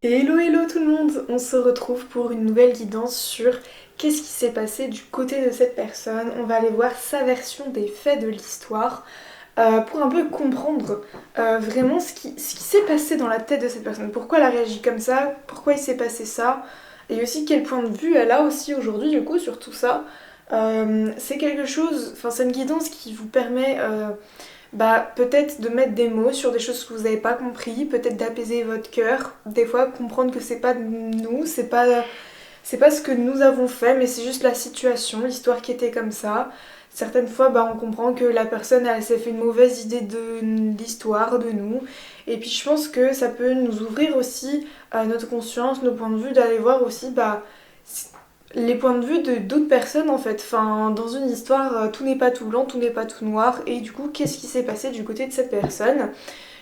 Hello hello tout le monde, on se retrouve pour une nouvelle guidance sur qu'est-ce qui s'est passé du côté de cette personne. On va aller voir sa version des faits de l'histoire pour un peu comprendre vraiment ce qui s'est passé dans la tête de cette personne. Pourquoi elle a réagi comme ça, pourquoi il s'est passé ça, et aussi quel point de vue elle a aussi aujourd'hui du coup sur tout ça. C'est quelque chose, enfin c'est une guidance qui vous permet peut-être de mettre des mots sur des choses que vous n'avez pas compris, peut-être d'apaiser votre cœur, des fois comprendre que c'est pas nous, c'est pas ce que nous avons fait, mais c'est juste la situation, l'histoire qui était comme ça. Certaines fois, on comprend que la personne elle s'est fait une mauvaise idée de l'histoire, de nous. Et puis je pense que ça peut nous ouvrir aussi notre conscience, nos points de vue, d'aller voir aussi les points de vue de d'autres personnes en fait. Enfin, dans une histoire, tout n'est pas tout blanc, tout n'est pas tout noir. Et du coup, qu'est-ce qui s'est passé du côté de cette personne?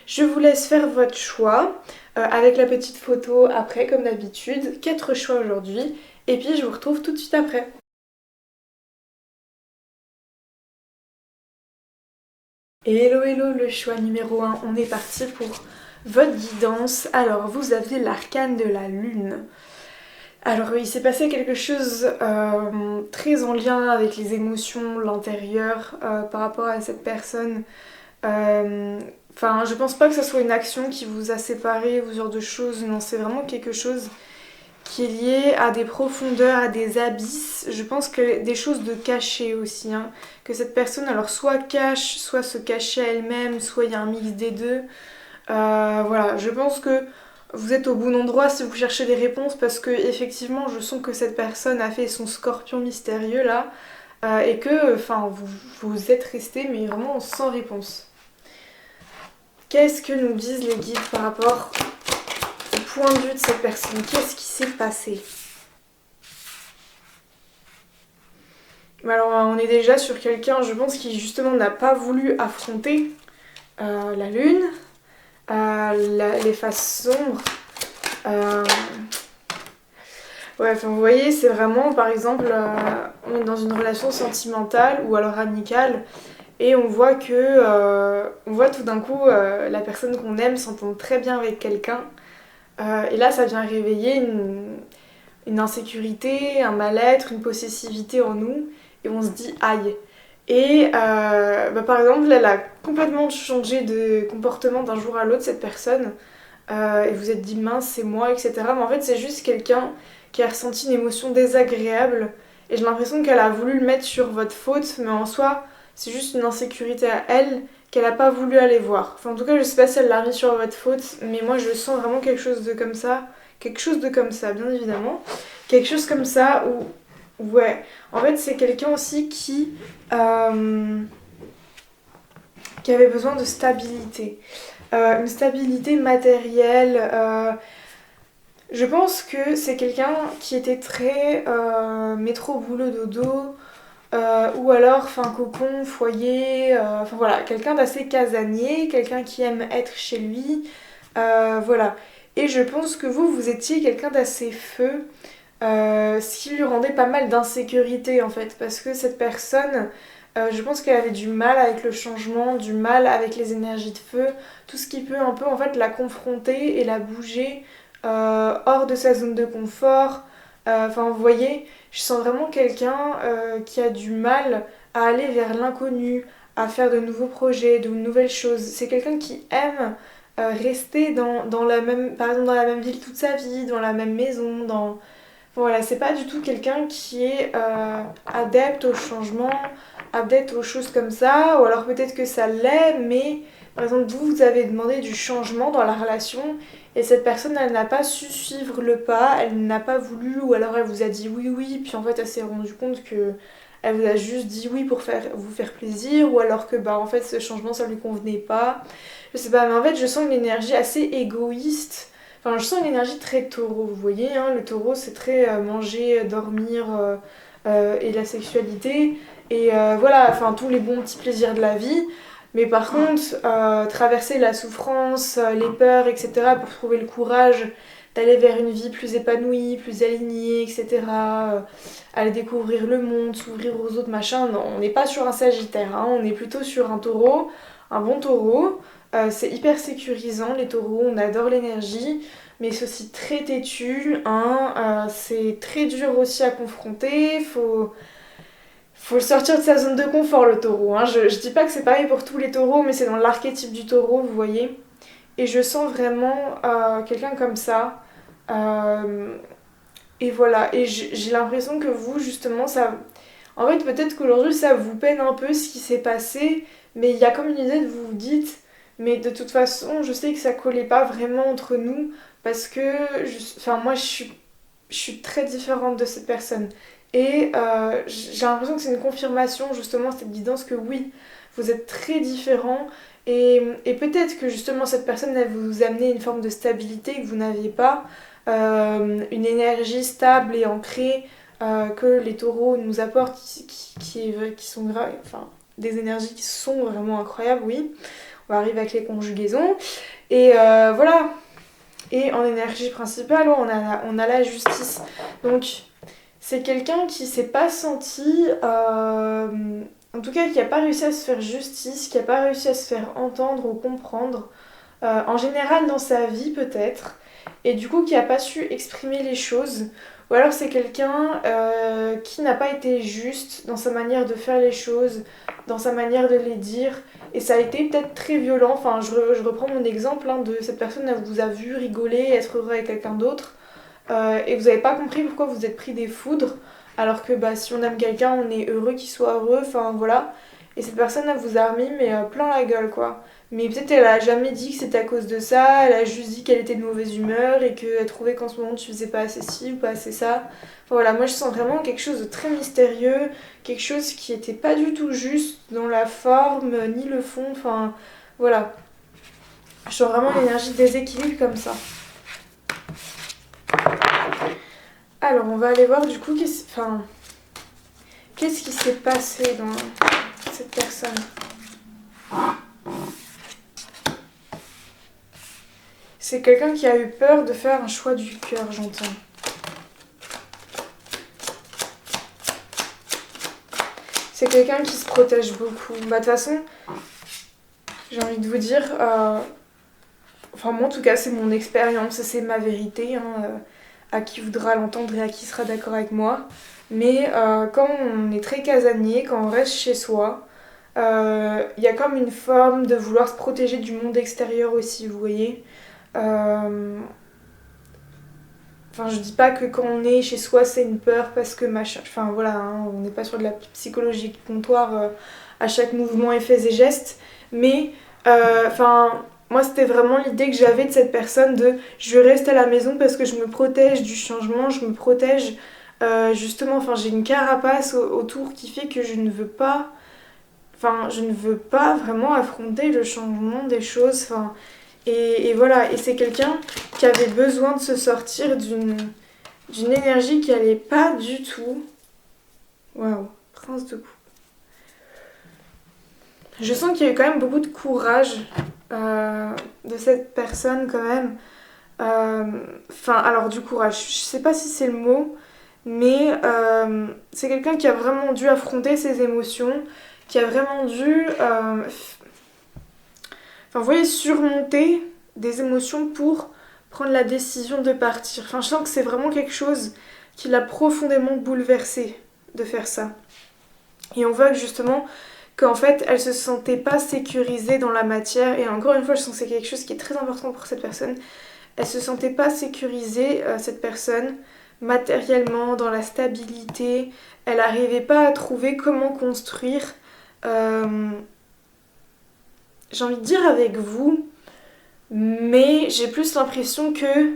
Je vous laisse faire votre choix avec la petite photo après, comme d'habitude. 4 choix aujourd'hui. Et puis, je vous retrouve tout de suite après. Hello, hello, le choix numéro 1. On est parti pour votre guidance. Alors, vous avez l'arcane de la lune. Alors il s'est passé quelque chose très en lien avec les émotions, l'intérieur par rapport à cette personne. Enfin, je pense pas que ça soit une action qui vous a séparé ou ce genre de choses. Non, c'est vraiment quelque chose qui est lié à des profondeurs, à des abysses. Je pense que des choses de cachées aussi. Hein. Que cette personne, alors soit cache, soit se cachait elle-même, soit il y a un mix des deux. Voilà, je pense que vous êtes au bon endroit si vous cherchez des réponses parce que effectivement, je sens que cette personne a fait son scorpion mystérieux là et que, enfin, vous êtes resté mais vraiment sans réponse. Qu'est-ce que nous disent les guides par rapport au point de vue de cette personne? Qu'est-ce qui s'est passé? Alors, on est déjà sur quelqu'un, je pense, qui justement n'a pas voulu affronter la lune, les faces sombres. Euh, Ouais, enfin, vous voyez, c'est vraiment, par exemple, on est dans une relation sentimentale ou alors amicale, et on voit tout d'un coup la personne qu'on aime s'entendre très bien avec quelqu'un, et là, ça vient réveiller une insécurité, un mal-être, une possessivité en nous, et on se dit aïe. Et par exemple, elle a complètement changé de comportement d'un jour à l'autre, cette personne. Et vous êtes dit mince, c'est moi, etc. Mais en fait, c'est juste quelqu'un qui a ressenti une émotion désagréable. Et j'ai l'impression qu'elle a voulu le mettre sur votre faute, mais en soi, c'est juste une insécurité à elle qu'elle n'a pas voulu aller voir. Enfin, en tout cas, je sais pas si elle l'a mis sur votre faute, mais moi, je sens vraiment quelque chose de comme ça. Quelque chose de comme ça, bien évidemment. Quelque chose comme ça où ouais. En fait, c'est quelqu'un aussi euh, qui avait besoin de stabilité. Une stabilité matérielle. Je pense que c'est quelqu'un qui était très métro boulot dodo ou alors fin cocon foyer enfin voilà quelqu'un d'assez casanier, quelqu'un qui aime être chez lui voilà. Et je pense que vous étiez quelqu'un d'assez feu, ce qui lui rendait pas mal d'insécurité en fait parce que cette personne je pense qu'elle avait du mal avec le changement, du mal avec les énergies de feu, tout ce qui peut un peu en fait la confronter et la bouger hors de sa zone de confort. Enfin, vous voyez, je sens vraiment quelqu'un qui a du mal à aller vers l'inconnu, à faire de nouveaux projets, de nouvelles choses. C'est quelqu'un qui aime rester dans la même, par exemple, dans la même ville toute sa vie, dans la même maison, dans... Voilà, c'est pas du tout quelqu'un qui est adepte au changement, adepte aux choses comme ça, ou alors peut-être que ça l'est, mais par exemple, vous avez demandé du changement dans la relation et cette personne, elle n'a pas su suivre le pas, elle n'a pas voulu, ou alors elle vous a dit oui, oui, puis en fait, elle s'est rendue compte que elle vous a juste dit oui pour vous faire plaisir, ou alors que en fait, ce changement, ça lui convenait pas. Je sais pas, mais en fait, je sens une énergie assez égoïste. Enfin, je sens une énergie très taureau, vous voyez, hein, le taureau, c'est très manger, dormir et la sexualité. Et voilà, enfin, tous les bons petits plaisirs de la vie. Mais par contre, traverser la souffrance, les peurs, etc., pour trouver le courage d'aller vers une vie plus épanouie, plus alignée, etc., aller découvrir le monde, s'ouvrir aux autres, machin, non, on n'est pas sur un sagittaire, hein, on est plutôt sur un taureau. un bon taureau. C'est hyper sécurisant, les taureaux, on adore l'énergie, mais c'est aussi très têtu, hein, c'est très dur aussi à confronter, faut le sortir de sa zone de confort le taureau. Hein. Je dis pas que c'est pareil pour tous les taureaux, mais c'est dans l'archétype du taureau, vous voyez. Et je sens vraiment quelqu'un comme ça. Euh, et voilà, et j'ai l'impression que vous, justement, ça... En fait, peut-être qu'aujourd'hui, ça vous peine un peu ce qui s'est passé, mais il y a comme une idée de vous dites, mais de toute façon, je sais que ça collait pas vraiment entre nous, parce que, enfin, moi, je suis très différente de cette personne. Et j'ai l'impression que c'est une confirmation, justement, cette guidance que oui, vous êtes très différents, et peut-être que, justement, cette personne, elle vous amener une forme de stabilité que vous n'aviez pas, une énergie stable et ancrée que les taureaux nous apportent, qui sont enfin, des énergies qui sont vraiment incroyables, oui. On va arriver avec les conjugaisons. Et voilà. Et en énergie principale, on a la justice. Donc, c'est quelqu'un qui s'est pas senti... en tout cas, qui n'a pas réussi à se faire justice, qui n'a pas réussi à se faire entendre ou comprendre. En général, dans sa vie, peut-être. Et du coup, qui n'a pas su exprimer les choses. Ou alors, c'est quelqu'un qui n'a pas été juste dans sa manière de faire les choses, dans sa manière de les dire. Et ça a été peut-être très violent. Enfin, je reprends mon exemple hein, de cette personne, elle vous a vu rigoler, être heureux avec quelqu'un d'autre. Et vous n'avez pas compris pourquoi vous êtes pris des foudres. Alors que bah, si on aime quelqu'un, on est heureux qu'il soit heureux. Enfin, voilà. Et cette personne, elle vous a remis mais plein la gueule, quoi. Mais peut-être elle a jamais dit que c'était à cause de ça, elle a juste dit qu'elle était de mauvaise humeur et qu'elle trouvait qu'en ce moment tu faisais pas assez ci ou pas assez ça. Enfin, voilà, moi je sens vraiment quelque chose de très mystérieux, quelque chose qui était pas du tout juste dans la forme ni le fond, enfin voilà. Je sens vraiment l'énergie de déséquilibre comme ça. Alors on va aller voir du coup qu'est-ce qui s'est passé dans cette personne. C'est quelqu'un qui a eu peur de faire un choix du cœur, j'entends. C'est quelqu'un qui se protège beaucoup. Bah, de toute façon, j'ai envie de vous dire... Enfin, moi, en tout cas, c'est mon expérience, c'est ma vérité. Hein, à qui voudra l'entendre et à qui sera d'accord avec moi. Mais quand on est très casanier, quand on reste chez soi, il y a comme une forme de vouloir se protéger du monde extérieur aussi, vous voyez. Enfin, je dis pas que quand on est chez soi, c'est une peur parce que machin. Enfin, voilà, hein, on n'est pas sur de la psychologie de comptoir à chaque mouvement et faits et gestes. Mais, enfin, moi, c'était vraiment l'idée que j'avais de cette personne de je reste à la maison parce que je me protège du changement, je me protège justement. Enfin, j'ai une carapace autour qui fait que je ne veux pas. Enfin, je ne veux pas vraiment affronter le changement des choses. Enfin, et voilà, et c'est quelqu'un qui avait besoin de se sortir d'une énergie qui allait pas du tout. Waouh, prince de coupe. Je sens qu'il y a eu quand même beaucoup de courage de cette personne quand même. Enfin, alors du courage, je sais pas si c'est le mot, mais c'est quelqu'un qui a vraiment dû affronter ses émotions, qui a vraiment dû enfin, vous voyez, surmonter des émotions pour prendre la décision de partir. Enfin, je sens que c'est vraiment quelque chose qui l'a profondément bouleversée de faire ça. Et on voit que justement, qu'en fait, elle se sentait pas sécurisée dans la matière. Et encore une fois, je sens que c'est quelque chose qui est très important pour cette personne. Elle se sentait pas sécurisée, cette personne, matériellement, dans la stabilité. Elle n'arrivait pas à trouver comment construire... j'ai envie de dire avec vous, mais j'ai plus l'impression que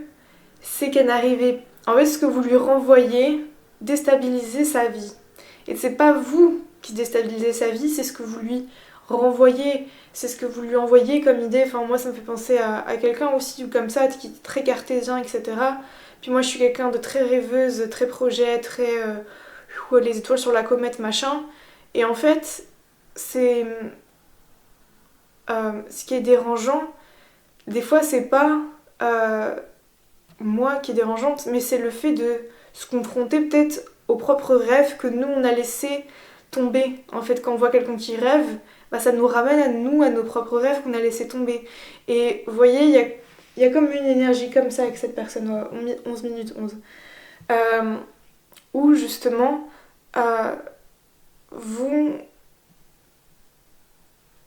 c'est qu'elle n'arrivait... En fait, ce que vous lui renvoyez déstabilisait sa vie. Et c'est pas vous qui déstabilisez sa vie, c'est ce que vous lui renvoyez, c'est ce que vous lui envoyez comme idée. Enfin, moi, ça me fait penser à quelqu'un aussi, ou comme ça, qui est très cartésien, etc. Puis moi, je suis quelqu'un de très rêveuse, très projet, très... les étoiles sur la comète, machin. Et en fait, c'est... ce qui est dérangeant, des fois c'est pas moi qui est dérangeante, mais c'est le fait de se confronter peut-être aux propres rêves que nous on a laissé tomber. En fait, quand on voit quelqu'un qui rêve, bah, ça nous ramène à nous, à nos propres rêves qu'on a laissé tomber. Et vous voyez, il y a comme une énergie comme ça avec cette personne, 11 minutes 11. Euh, où justement, euh, vous,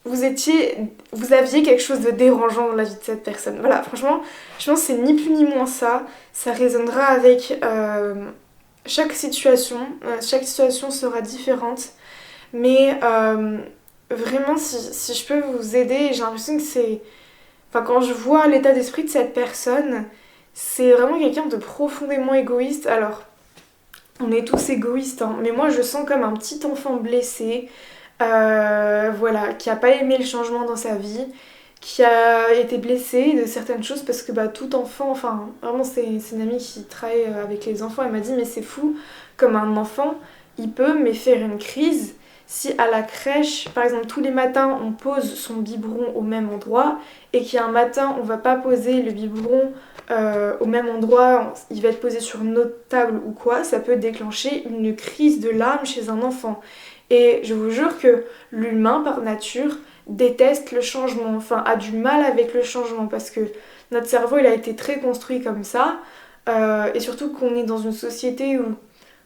vous aviez quelque chose de dérangeant dans la vie de cette personne. Voilà, franchement, je pense que c'est ni plus ni moins ça. Ça résonnera avec chaque situation sera différente. Mais vraiment, si je peux vous aider, j'ai l'impression que c'est... Enfin, quand je vois l'état d'esprit de cette personne, c'est vraiment quelqu'un de profondément égoïste. Alors, on est tous égoïstes, hein, mais moi je sens comme un petit enfant blessé, voilà, qui a pas aimé le changement dans sa vie, qui a été blessé de certaines choses parce que bah, tout enfant, enfin vraiment c'est une amie qui travaille avec les enfants, elle m'a dit mais c'est fou, comme un enfant, il peut mais faire une crise si à la crèche, par exemple tous les matins on pose son biberon au même endroit et qu'il y a un matin on va pas poser le biberon au même endroit, il va être posé sur notre table ou quoi, ça peut déclencher une crise de larmes chez un enfant. Et je vous jure que l'humain par nature déteste le changement, enfin a du mal avec le changement parce que notre cerveau il a été très construit comme ça et surtout qu'on est dans une société où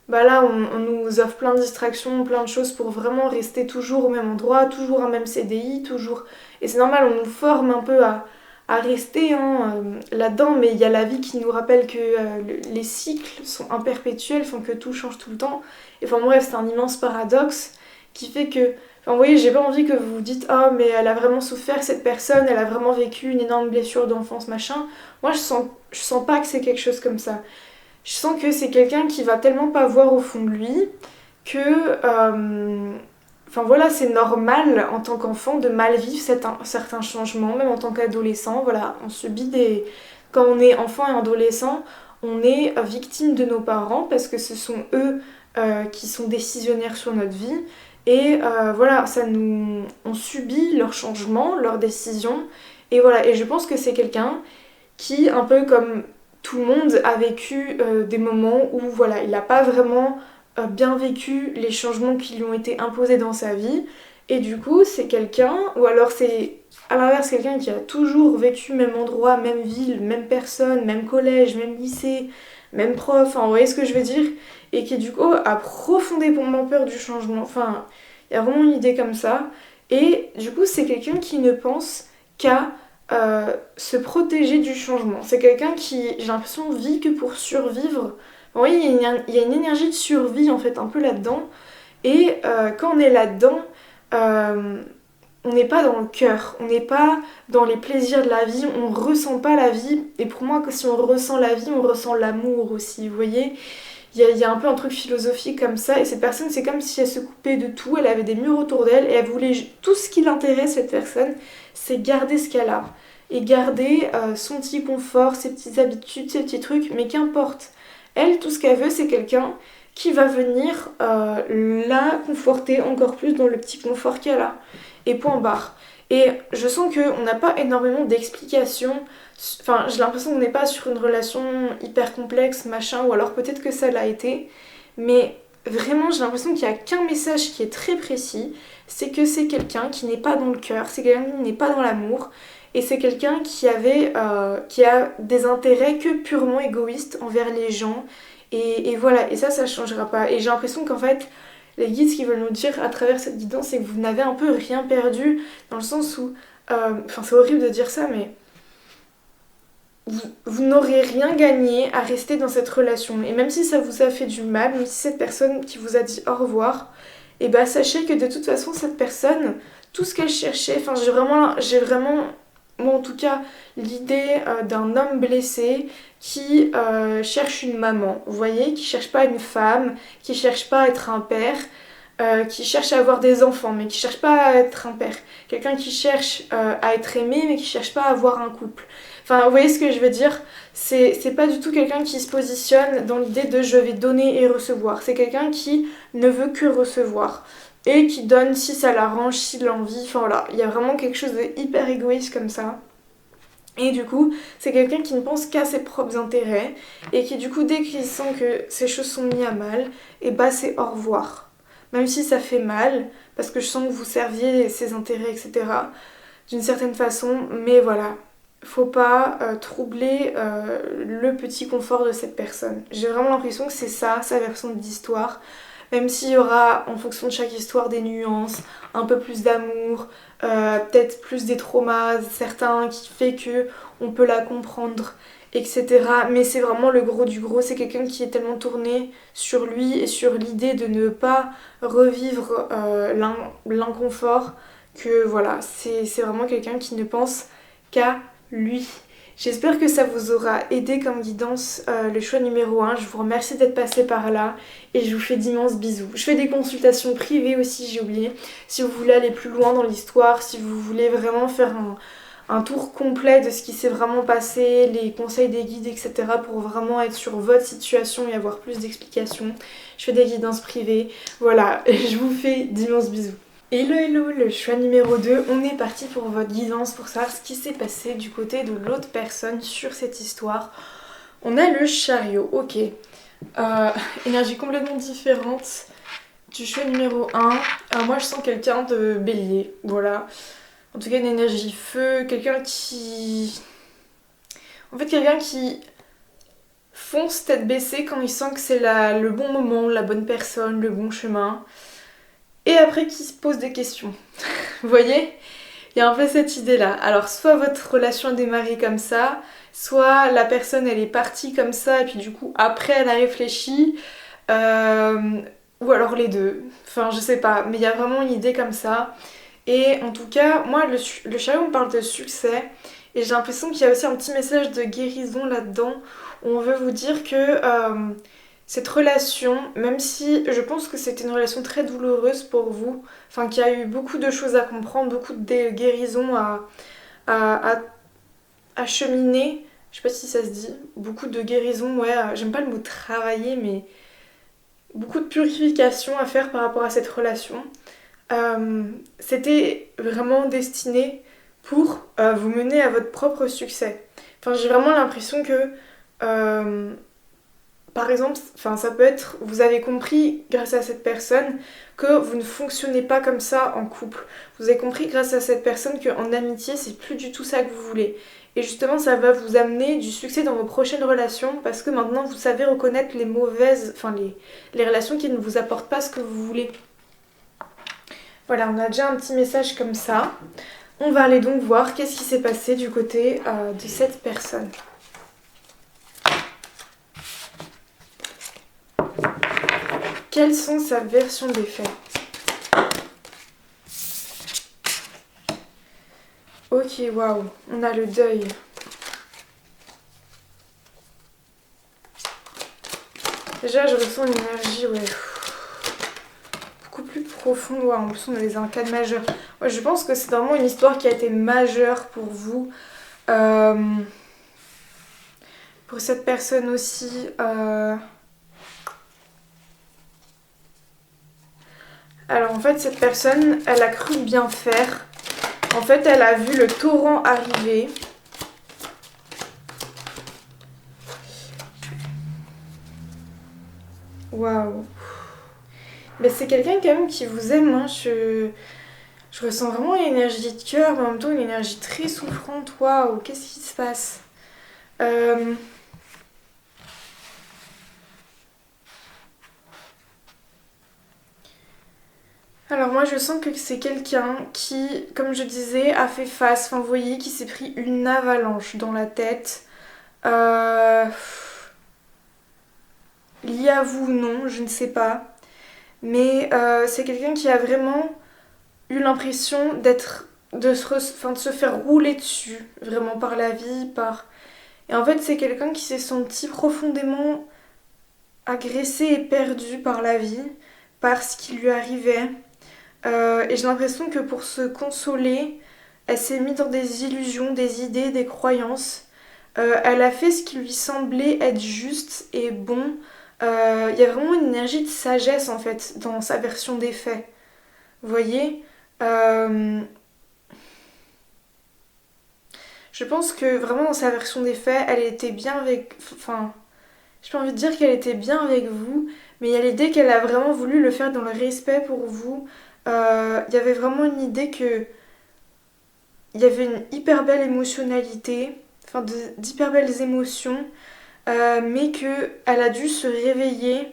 bah là on nous offre plein de distractions, plein de choses pour vraiment rester toujours au même endroit, toujours un même CDI, toujours... Et c'est normal, on nous forme un peu à rester hein, là-dedans, mais il y a la vie qui nous rappelle que les cycles sont imperpétuels, font que tout change tout le temps. Et enfin bref, c'est un immense paradoxe qui fait que... Enfin, vous voyez, j'ai pas envie que vous vous dites «Oh, mais elle a vraiment souffert cette personne, elle a vraiment vécu une énorme blessure d'enfance, machin». Moi, je sens pas que c'est quelque chose comme ça. Je sens que c'est quelqu'un qui va tellement pas voir au fond de lui que... Enfin voilà, c'est normal en tant qu'enfant de mal vivre certains changements, même en tant qu'adolescent. Voilà, on subit des... Quand on est enfant et adolescent, on est victime de nos parents parce que ce sont eux qui sont décisionnaires sur notre vie. Et voilà, on subit leurs changements, leurs décisions. Et voilà, et je pense que c'est quelqu'un qui, un peu comme tout le monde, a vécu des moments où voilà, il n'a pas vraiment bien vécu les changements qui lui ont été imposés dans sa vie. Et du coup, c'est quelqu'un, ou alors c'est à l'inverse quelqu'un qui a toujours vécu même endroit, même ville, même personne, même collège, même lycée, même prof, enfin, vous voyez ce que je veux dire? Et qui du coup a profondément peur du changement. Enfin, il y a vraiment une idée comme ça. Et du coup, c'est quelqu'un qui ne pense qu'à se protéger du changement. C'est quelqu'un qui, j'ai l'impression, vit que pour survivre. Vous voyez, il y a une énergie de survie en fait un peu là-dedans. Et quand on est là-dedans, euh, on n'est pas dans le cœur, on n'est pas dans les plaisirs de la vie, on ressent pas la vie. Et pour moi, si on ressent la vie, on ressent l'amour aussi. Vous voyez, il y a un peu un truc philosophique comme ça. Et cette personne, c'est comme si elle se coupait de tout, elle avait des murs autour d'elle et elle voulait tout ce qui l'intéresse, cette personne, c'est garder ce qu'elle a. Et garder son petit confort, ses petites habitudes, ses petits trucs, mais qu'importe. Elle, tout ce qu'elle veut, c'est quelqu'un qui va venir la conforter encore plus dans le petit confort qu'elle a. Et point barre. Et je sens qu'on n'a pas énormément d'explications. Enfin, j'ai l'impression qu'on n'est pas sur une relation hyper complexe, machin, ou alors peut-être que ça l'a été. Mais vraiment, j'ai l'impression qu'il n'y a qu'un message qui est très précis. C'est que c'est quelqu'un qui n'est pas dans le cœur, c'est quelqu'un qui n'est pas dans l'amour. Et c'est quelqu'un qui a des intérêts que purement égoïstes envers les gens. Et voilà, et ça changera pas. Et j'ai l'impression qu'en fait, les guides, ce qu'ils veulent nous dire à travers cette guidance, c'est que vous n'avez un peu rien perdu, dans le sens où, enfin c'est horrible de dire ça, mais vous n'aurez rien gagné à rester dans cette relation. Et même si ça vous a fait du mal, même si cette personne qui vous a dit au revoir, et bah sachez que de toute façon, cette personne, tout ce qu'elle cherchait, enfin j'ai vraiment moi en tout cas, l'idée d'un homme blessé qui cherche une maman, vous voyez, qui cherche pas une femme, qui cherche pas à être un père, qui cherche à avoir des enfants, mais qui cherche pas à être un père. Quelqu'un qui cherche à être aimé, mais qui cherche pas à avoir un couple. Enfin, vous voyez ce que je veux dire? C'est pas du tout quelqu'un qui se positionne dans l'idée de je vais donner et recevoir. C'est quelqu'un qui ne veut que recevoir. Et qui donne si ça l'arrange, s'il l'envie. Enfin voilà, il y a vraiment quelque chose de hyper égoïste comme ça. Et du coup, c'est quelqu'un qui ne pense qu'à ses propres intérêts. Et qui du coup, dès qu'il sent que ces choses sont mises à mal, et bah c'est au revoir. même si ça fait mal, parce que je sens que vous serviez ses intérêts, etc. d'une certaine façon, mais voilà, faut pas troubler le petit confort de cette personne. J'ai vraiment l'impression que c'est ça, sa version de l'histoire, même s'il y aura en fonction de chaque histoire des nuances, un peu plus d'amour, peut-être plus des traumas, certains qui fait que on peut la comprendre, etc. Mais c'est vraiment le gros du gros, c'est quelqu'un qui est tellement tourné sur lui et sur l'idée de ne pas revivre l'inconfort que voilà, c'est vraiment quelqu'un qui ne pense qu'à lui. J'espère que ça vous aura aidé comme guidance le choix numéro 1. Je vous remercie d'être passé par là et je vous fais d'immenses bisous. Je fais des consultations privées aussi, j'ai oublié. Si vous voulez aller plus loin dans l'histoire, si vous voulez vraiment faire un tour complet de ce qui s'est vraiment passé, les conseils des guides, etc. pour vraiment être sur votre situation et avoir plus d'explications. Je fais des guidances privées. Voilà, je vous fais d'immenses bisous. Hello hello, le choix numéro 2, on est parti pour votre guidance pour savoir ce qui s'est passé du côté de l'autre personne sur cette histoire. On a le chariot, ok. Énergie complètement différente du choix numéro 1. Moi je sens quelqu'un de bélier, voilà. En tout cas une énergie feu, quelqu'un qui... En fait quelqu'un qui fonce tête baissée quand il sent que c'est le bon moment, la bonne personne, le bon chemin. Et après qui se pose des questions. Vous voyez? Il y a un peu cette idée-là. Alors soit votre relation a démarré comme ça, soit la personne elle est partie comme ça et puis du coup après elle a réfléchi, ou alors les deux. Enfin je sais pas, mais il y a vraiment une idée comme ça. Et en tout cas, moi le chariot me parle de succès et j'ai l'impression qu'il y a aussi un petit message de guérison là-dedans où on veut vous dire que cette relation, même si je pense que c'était une relation très douloureuse pour vous, enfin qu'il y a eu beaucoup de choses à comprendre, beaucoup de guérisons à cheminer, je sais pas si ça se dit, beaucoup de guérisons, ouais, j'aime pas le mot travailler, mais beaucoup de purification à faire par rapport à cette relation. C'était vraiment destiné pour vous mener à votre propre succès. Enfin, j'ai vraiment l'impression que... par exemple, enfin, ça peut être, vous avez compris grâce à cette personne que vous ne fonctionnez pas comme ça en couple. Vous avez compris grâce à cette personne qu'en amitié, c'est plus du tout ça que vous voulez. Et justement, ça va vous amener du succès dans vos prochaines relations parce que maintenant, vous savez reconnaître les mauvaises, enfin les relations qui ne vous apportent pas ce que vous voulez. Voilà, on a déjà un petit message comme ça. On va aller donc voir qu'est-ce qui s'est passé du côté de cette personne. Quelles sont sa version des faits? Ok, waouh, on a le deuil. Déjà, je ressens une énergie, ouais, beaucoup plus profonde. Ouais, en plus, on a les arcades majeures. Ouais, je pense que c'est vraiment une histoire qui a été majeure pour vous. Pour cette personne aussi. Alors en fait cette personne, elle a cru bien faire. En fait elle a vu le torrent arriver. Waouh. Mais c'est quelqu'un quand même qui vous aime. Hein. Je ressens vraiment une énergie de cœur, mais en même temps une énergie très souffrante. Waouh, qu'est-ce qui se passe? Alors moi je sens que c'est quelqu'un qui, comme je disais, a fait face, enfin vous voyez, qui s'est pris une avalanche dans la tête. Lié à vous ou non, je ne sais pas. Mais c'est quelqu'un qui a vraiment eu l'impression de se faire rouler dessus, vraiment par la vie, par... Et en fait c'est quelqu'un qui s'est senti profondément agressé et perdu par la vie, par ce qui lui arrivait. Et j'ai l'impression que pour se consoler, elle s'est mise dans des illusions, des idées, des croyances. Elle a fait ce qui lui semblait être juste et bon. Il y a vraiment une énergie de sagesse en fait dans sa version des faits. Vous voyez Je pense que vraiment dans sa version des faits, elle était bien avec... Enfin, j'ai pas envie de dire qu'elle était bien avec vous, Mais il y a l'idée qu'elle a vraiment voulu le faire dans le respect pour vous. Il y avait vraiment une idée que il y avait une hyper belle émotionnalité, enfin d'hyper belles émotions, mais que elle a dû se réveiller,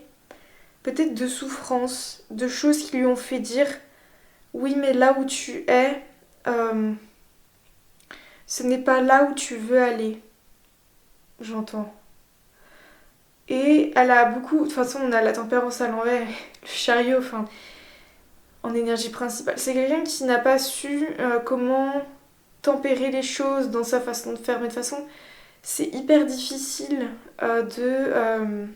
peut-être de souffrances, de choses qui lui ont fait dire oui, mais là où tu es, euh, ce n'est pas là où tu veux aller. J'entends. Et elle a beaucoup. De toute façon, on a la tempérance à l'envers, le chariot, enfin, en énergie principale. C'est quelqu'un qui n'a pas su comment tempérer les choses dans sa façon de faire. Mais de toute façon, c'est hyper difficile de.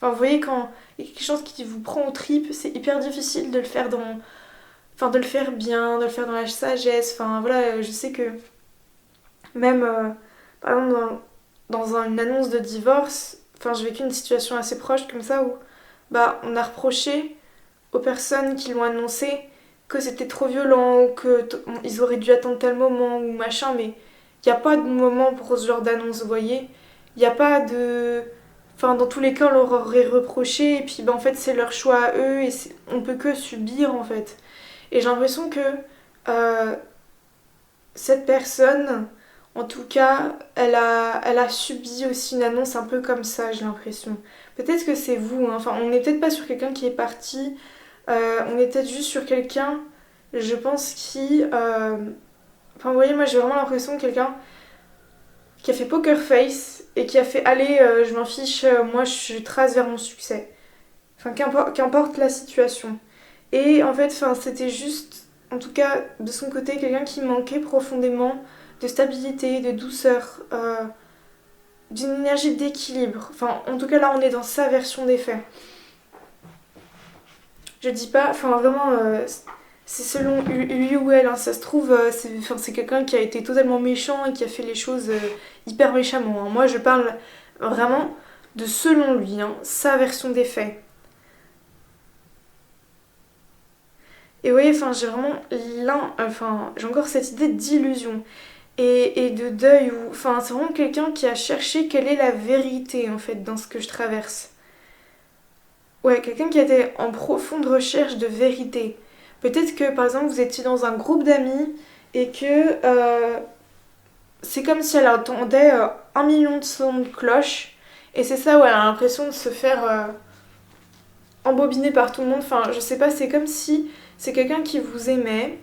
Enfin, vous voyez, quand il y a quelque chose qui vous prend aux tripes, c'est hyper difficile de le faire dans. Enfin, de le faire bien, de le faire dans la sagesse. Enfin, voilà, je sais que même, par exemple, une annonce de divorce, enfin, j'ai vécu une situation assez proche comme ça où, bah, on a reproché aux personnes qui l'ont annoncé que c'était trop violent ou qu'ils auraient dû attendre tel moment ou machin, mais il n'y a pas de moment pour ce genre d'annonce, vous voyez. Il n'y a pas de. Enfin, dans tous les cas, on leur aurait reproché, et puis bah, en fait, c'est leur choix à eux, et on peut que subir en fait. Et j'ai l'impression que euh, cette personne, en tout cas, elle a subi aussi une annonce un peu comme ça, j'ai l'impression. Peut-être que c'est vous, hein. Enfin, on n'est peut-être pas sur quelqu'un qui est parti, on est peut-être juste sur quelqu'un, je pense, qui. Enfin, vous voyez, moi j'ai vraiment l'impression de quelqu'un qui a fait poker face et qui a fait allez, je m'en fiche, moi je trace vers mon succès. Enfin, qu'importe la situation. Et en fait, enfin, c'était juste, en tout cas de son côté, quelqu'un qui manquait profondément de stabilité, de douceur, d'une énergie d'équilibre. Enfin, en tout cas, là, on est dans sa version des faits. Je dis pas, enfin, vraiment, c'est selon lui ou elle, hein. Ça se trouve, c'est quelqu'un qui a été totalement méchant et qui a fait les choses hyper méchamment, hein. Moi, je parle vraiment de selon lui, hein, sa version des faits. Et oui, enfin, j'ai vraiment enfin, j'ai encore cette idée d'illusion et de deuil où, enfin, c'est vraiment quelqu'un qui a cherché quelle est la vérité en fait dans ce que je traverse. Ouais, quelqu'un qui était en profonde recherche de vérité. Peut-être que par exemple vous étiez dans un groupe d'amis et que c'est comme si elle entendait 1 million de sons de cloche et c'est ça où elle a l'impression de se faire embobiner par tout le monde. Enfin, je sais pas, c'est comme si c'est quelqu'un qui vous aimait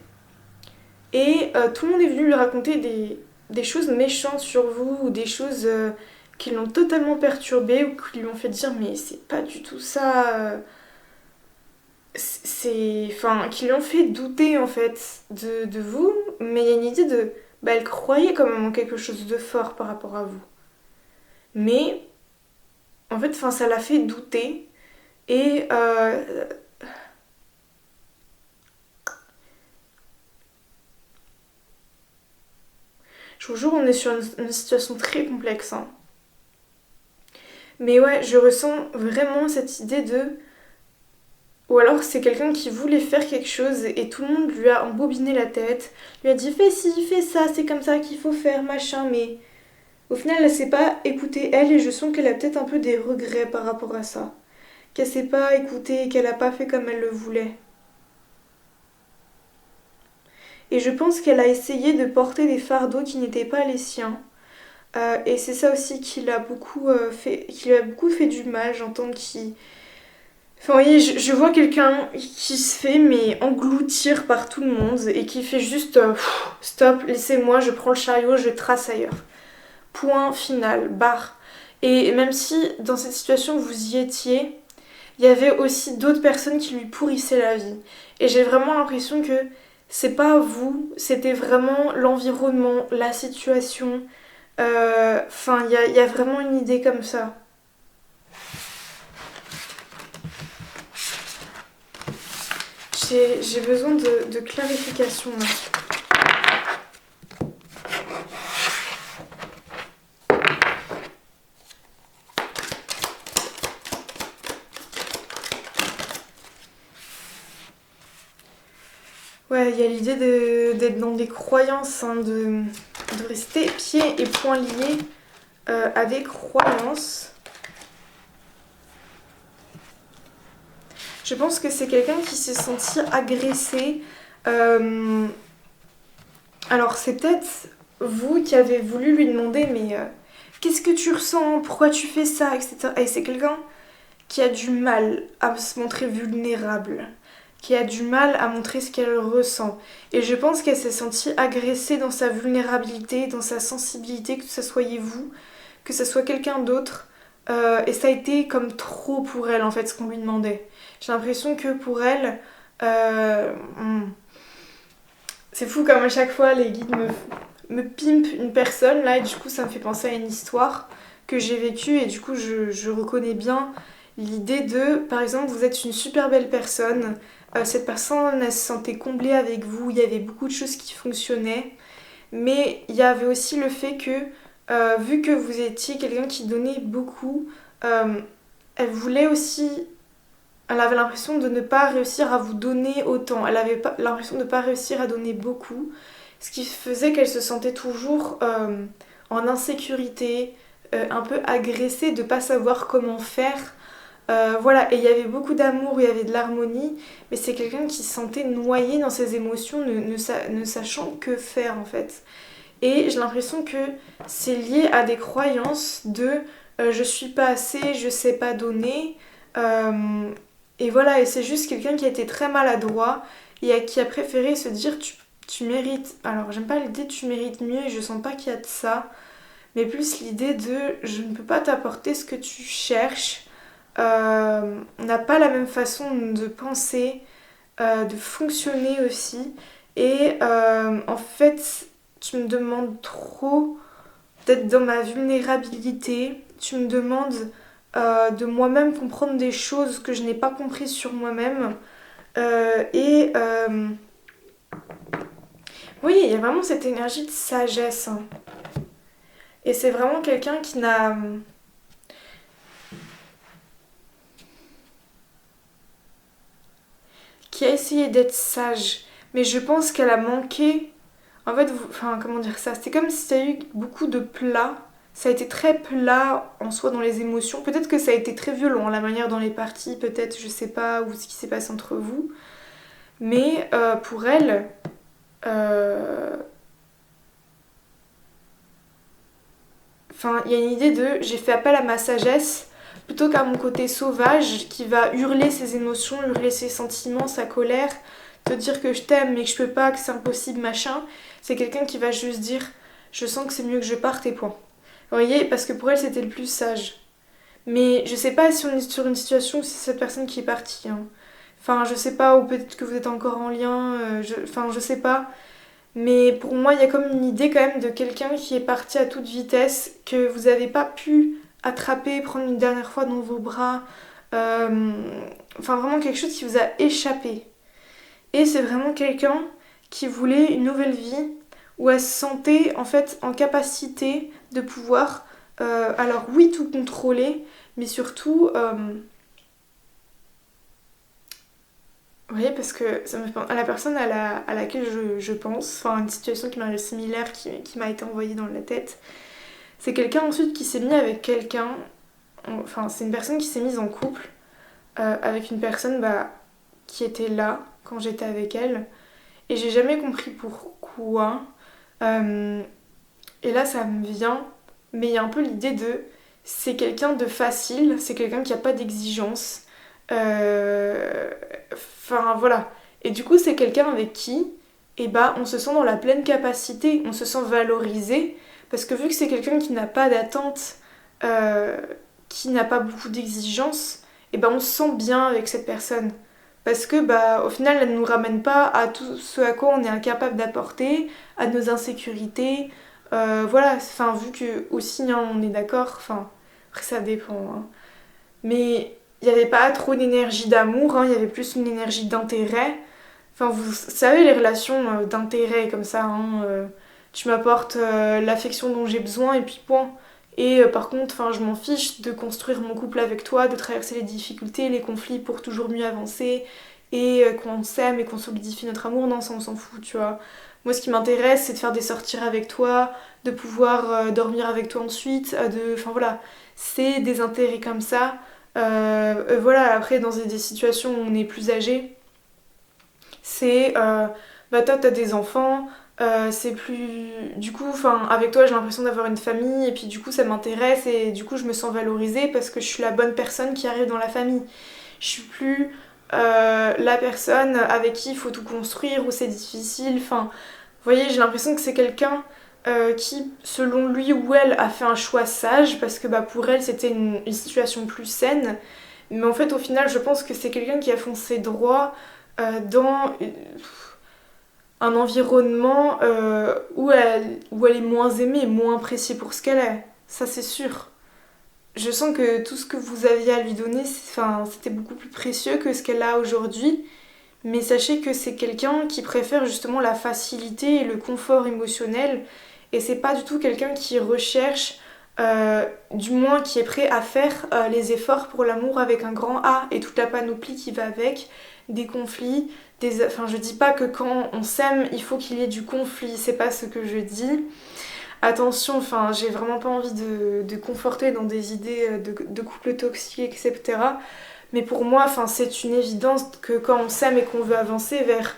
et tout le monde est venu lui raconter des choses méchantes sur vous ou des choses qui l'ont totalement perturbé ou qui lui ont fait dire mais c'est pas du tout ça. Enfin, qui lui ont fait douter en fait de vous, mais il y a une idée de. Bah, elle croyait quand même en quelque chose de fort par rapport à vous. Mais en fait, enfin, ça l'a fait douter et je vous jure, on est sur une situation très complexe, hein. Mais ouais, je ressens vraiment cette idée de. Ou alors c'est quelqu'un qui voulait faire quelque chose et tout le monde lui a embobiné la tête, lui a dit fais ci, fais ça, c'est comme ça qu'il faut faire, machin, mais au final elle s'est pas écoutée elle et je sens qu'elle a peut-être un peu des regrets par rapport à ça. Qu'elle s'est pas écoutée et qu'elle a pas fait comme elle le voulait. Et je pense qu'elle a essayé de porter des fardeaux qui n'étaient pas les siens. Et c'est ça aussi qui lui a beaucoup fait du mal, j'entends qu'il. Enfin, vous voyez, je vois quelqu'un qui se fait mais engloutir par tout le monde et qui fait juste stop, laissez-moi, je prends le chariot, je trace ailleurs. Point final, barre. Et même si dans cette situation vous y étiez, il y avait aussi d'autres personnes qui lui pourrissaient la vie. Et j'ai vraiment l'impression que c'est pas vous, c'était vraiment l'environnement, la situation. Enfin, il y a vraiment une idée comme ça. J'ai besoin de clarification là. Ouais, il y a l'idée d'être dans des croyances, hein, de rester pieds et poings liés à des croyances. Je pense que c'est quelqu'un qui s'est senti agressé. Euh, Alors c'est peut-être vous qui avez voulu lui demander mais qu'est-ce que tu ressens? Pourquoi tu fais ça? etc. Et c'est quelqu'un qui a du mal à se montrer vulnérable, qui a du mal à montrer ce qu'elle ressent. Et je pense qu'elle s'est sentie agressée dans sa vulnérabilité, dans sa sensibilité, que ce soit vous, que ce soit quelqu'un d'autre. Et ça a été comme trop pour elle en fait ce qu'on lui demandait. J'ai l'impression que pour elle, euh, hmm, c'est fou comme à chaque fois les guides me pimpent une personne là et du coup ça me fait penser à une histoire que j'ai vécue et du coup je reconnais bien l'idée de, par exemple, vous êtes une super belle personne, cette personne elle se sentait comblée avec vous, il y avait beaucoup de choses qui fonctionnaient, mais il y avait aussi le fait que, vu que vous étiez quelqu'un qui donnait beaucoup, euh, elle voulait aussi elle avait l'impression de ne pas réussir à vous donner autant. Elle avait l'impression de ne pas réussir à donner beaucoup. Ce qui faisait qu'elle se sentait toujours en insécurité, un peu agressée de ne pas savoir comment faire. Voilà, et il y avait beaucoup d'amour, il y avait de l'harmonie, mais c'est quelqu'un qui se sentait noyé dans ses émotions, ne sachant que faire en fait. Et j'ai l'impression que c'est lié à des croyances de je suis pas assez, je sais pas donner. Euh, et voilà, et c'est juste quelqu'un qui a été très maladroit et qui a préféré se dire tu mérites. Alors j'aime pas l'idée de tu mérites mieux et je sens pas qu'il y a de ça, mais plus l'idée de je ne peux pas t'apporter ce que tu cherches. On n'a pas la même façon de penser, de fonctionner aussi. Et en fait, tu me demandes trop d'être dans ma vulnérabilité. Tu me demandes de moi-même comprendre des choses que je n'ai pas comprises sur moi-même. Et oui, il y a vraiment cette énergie de sagesse, hein. Et c'est vraiment quelqu'un qui a essayé d'être sage. Mais je pense qu'elle a manqué. En fait, enfin, comment dire ça? C'était comme si tu as eu beaucoup de plats. Ça a été très plat en soi dans les émotions. Peut-être que ça a été très violent, la manière dont les parties, peut-être, je sais pas, ou ce qui s'est passé entre vous. Mais pour elle, euh, enfin, il y a une idée de j'ai fait appel à ma sagesse plutôt qu'à mon côté sauvage qui va hurler ses émotions, hurler ses sentiments, sa colère, te dire que je t'aime mais que je peux pas, que c'est impossible, machin. C'est quelqu'un qui va juste dire je sens que c'est mieux que je parte et point. Vous voyez, parce que pour elle c'était le plus sage. Mais je sais pas si on est sur une situation où c'est cette personne qui est partie, hein. Enfin, je sais pas, ou peut-être que vous êtes encore en lien, enfin, je sais pas. Mais pour moi, il y a comme une idée quand même de quelqu'un qui est parti à toute vitesse, que vous n'avez pas pu attraper, prendre une dernière fois dans vos bras. Euh, Enfin, vraiment quelque chose qui vous a échappé. Et c'est vraiment quelqu'un qui voulait une nouvelle vie, où elle se sentait en fait en capacité de pouvoir, alors oui, tout contrôler, mais surtout... oui, parce que ça me fait à la personne à laquelle je pense, enfin une situation qui m'arrive similaire qui m'a été envoyée dans la tête. C'est quelqu'un ensuite qui s'est mis avec quelqu'un, enfin c'est une personne qui s'est mise en couple avec une personne bah, qui était là quand j'étais avec elle. Et j'ai jamais compris pourquoi. Euh, et là ça me vient, mais il y a un peu l'idée de c'est quelqu'un de facile, c'est quelqu'un qui a pas d'exigence. Euh, Enfin voilà. Et du coup, c'est quelqu'un avec qui, eh ben, on se sent dans la pleine capacité, on se sent valorisé, parce que vu que c'est quelqu'un qui n'a pas d'attente, euh, qui n'a pas beaucoup d'exigences, eh ben, on se sent bien avec cette personne. Parce que bah, au final, elle ne nous ramène pas à tout ce à quoi on est incapable d'apporter, à nos insécurités. Voilà, enfin, vu que aussi, hein, on est d'accord, enfin, après ça dépend, hein. Mais il n'y avait pas trop une énergie d'amour, hein, il y avait plus une énergie d'intérêt. Enfin, vous savez, les relations d'intérêt comme ça, hein, tu m'apportes l'affection dont j'ai besoin et puis point. Et par contre, enfin, je m'en fiche de construire mon couple avec toi, de traverser les difficultés, les conflits pour toujours mieux avancer et qu'on s'aime et qu'on solidifie notre amour. Non, ça on s'en fout, tu vois. Moi, ce qui m'intéresse, c'est de faire des sorties avec toi, de pouvoir dormir avec toi ensuite, enfin voilà, c'est des intérêts comme ça Voilà, après dans des situations où on est plus âgé, c'est bah toi t'as des enfants, c'est plus... Du coup, enfin, avec toi j'ai l'impression d'avoir une famille et puis du coup ça m'intéresse et du coup je me sens valorisée parce que je suis la bonne personne qui arrive dans la famille. Je suis plus la personne avec qui il faut tout construire ou c'est difficile. Enfin, vous voyez, j'ai l'impression que c'est quelqu'un qui, selon lui ou elle, a fait un choix sage parce que bah, pour elle c'était une situation plus saine. Mais en fait, au final, je pense que c'est quelqu'un qui a foncé droit dans un environnement où elle est moins aimée, moins appréciée pour ce qu'elle est. Ça, c'est sûr. Je sens que tout ce que vous aviez à lui donner, enfin, c'était beaucoup plus précieux que ce qu'elle a aujourd'hui. Mais sachez que c'est quelqu'un qui préfère justement la facilité et le confort émotionnel. Et c'est pas du tout quelqu'un qui recherche, du moins qui est prêt à faire les efforts pour l'amour avec un grand A et toute la panoplie qui va avec, des conflits, enfin je dis pas que quand on s'aime il faut qu'il y ait du conflit, c'est pas ce que je dis. Attention, enfin j'ai vraiment pas envie de conforter dans des idées de couple toxique, etc. Mais pour moi, enfin, c'est une évidence que quand on s'aime et qu'on veut avancer vers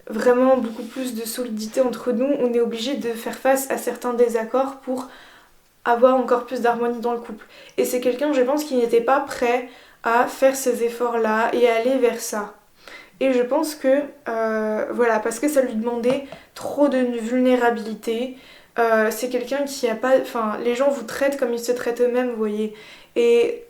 vraiment beaucoup plus de solidité entre nous, on est obligé de faire face à certains désaccords pour avoir encore plus d'harmonie dans le couple. Et c'est quelqu'un, je pense, qui n'était pas prêt à faire ces efforts-là et à aller vers ça. Et je pense que, voilà, parce que ça lui demandait trop de vulnérabilité, c'est quelqu'un qui a pas... Enfin, les gens vous traitent comme ils se traitent eux-mêmes, vous voyez. Et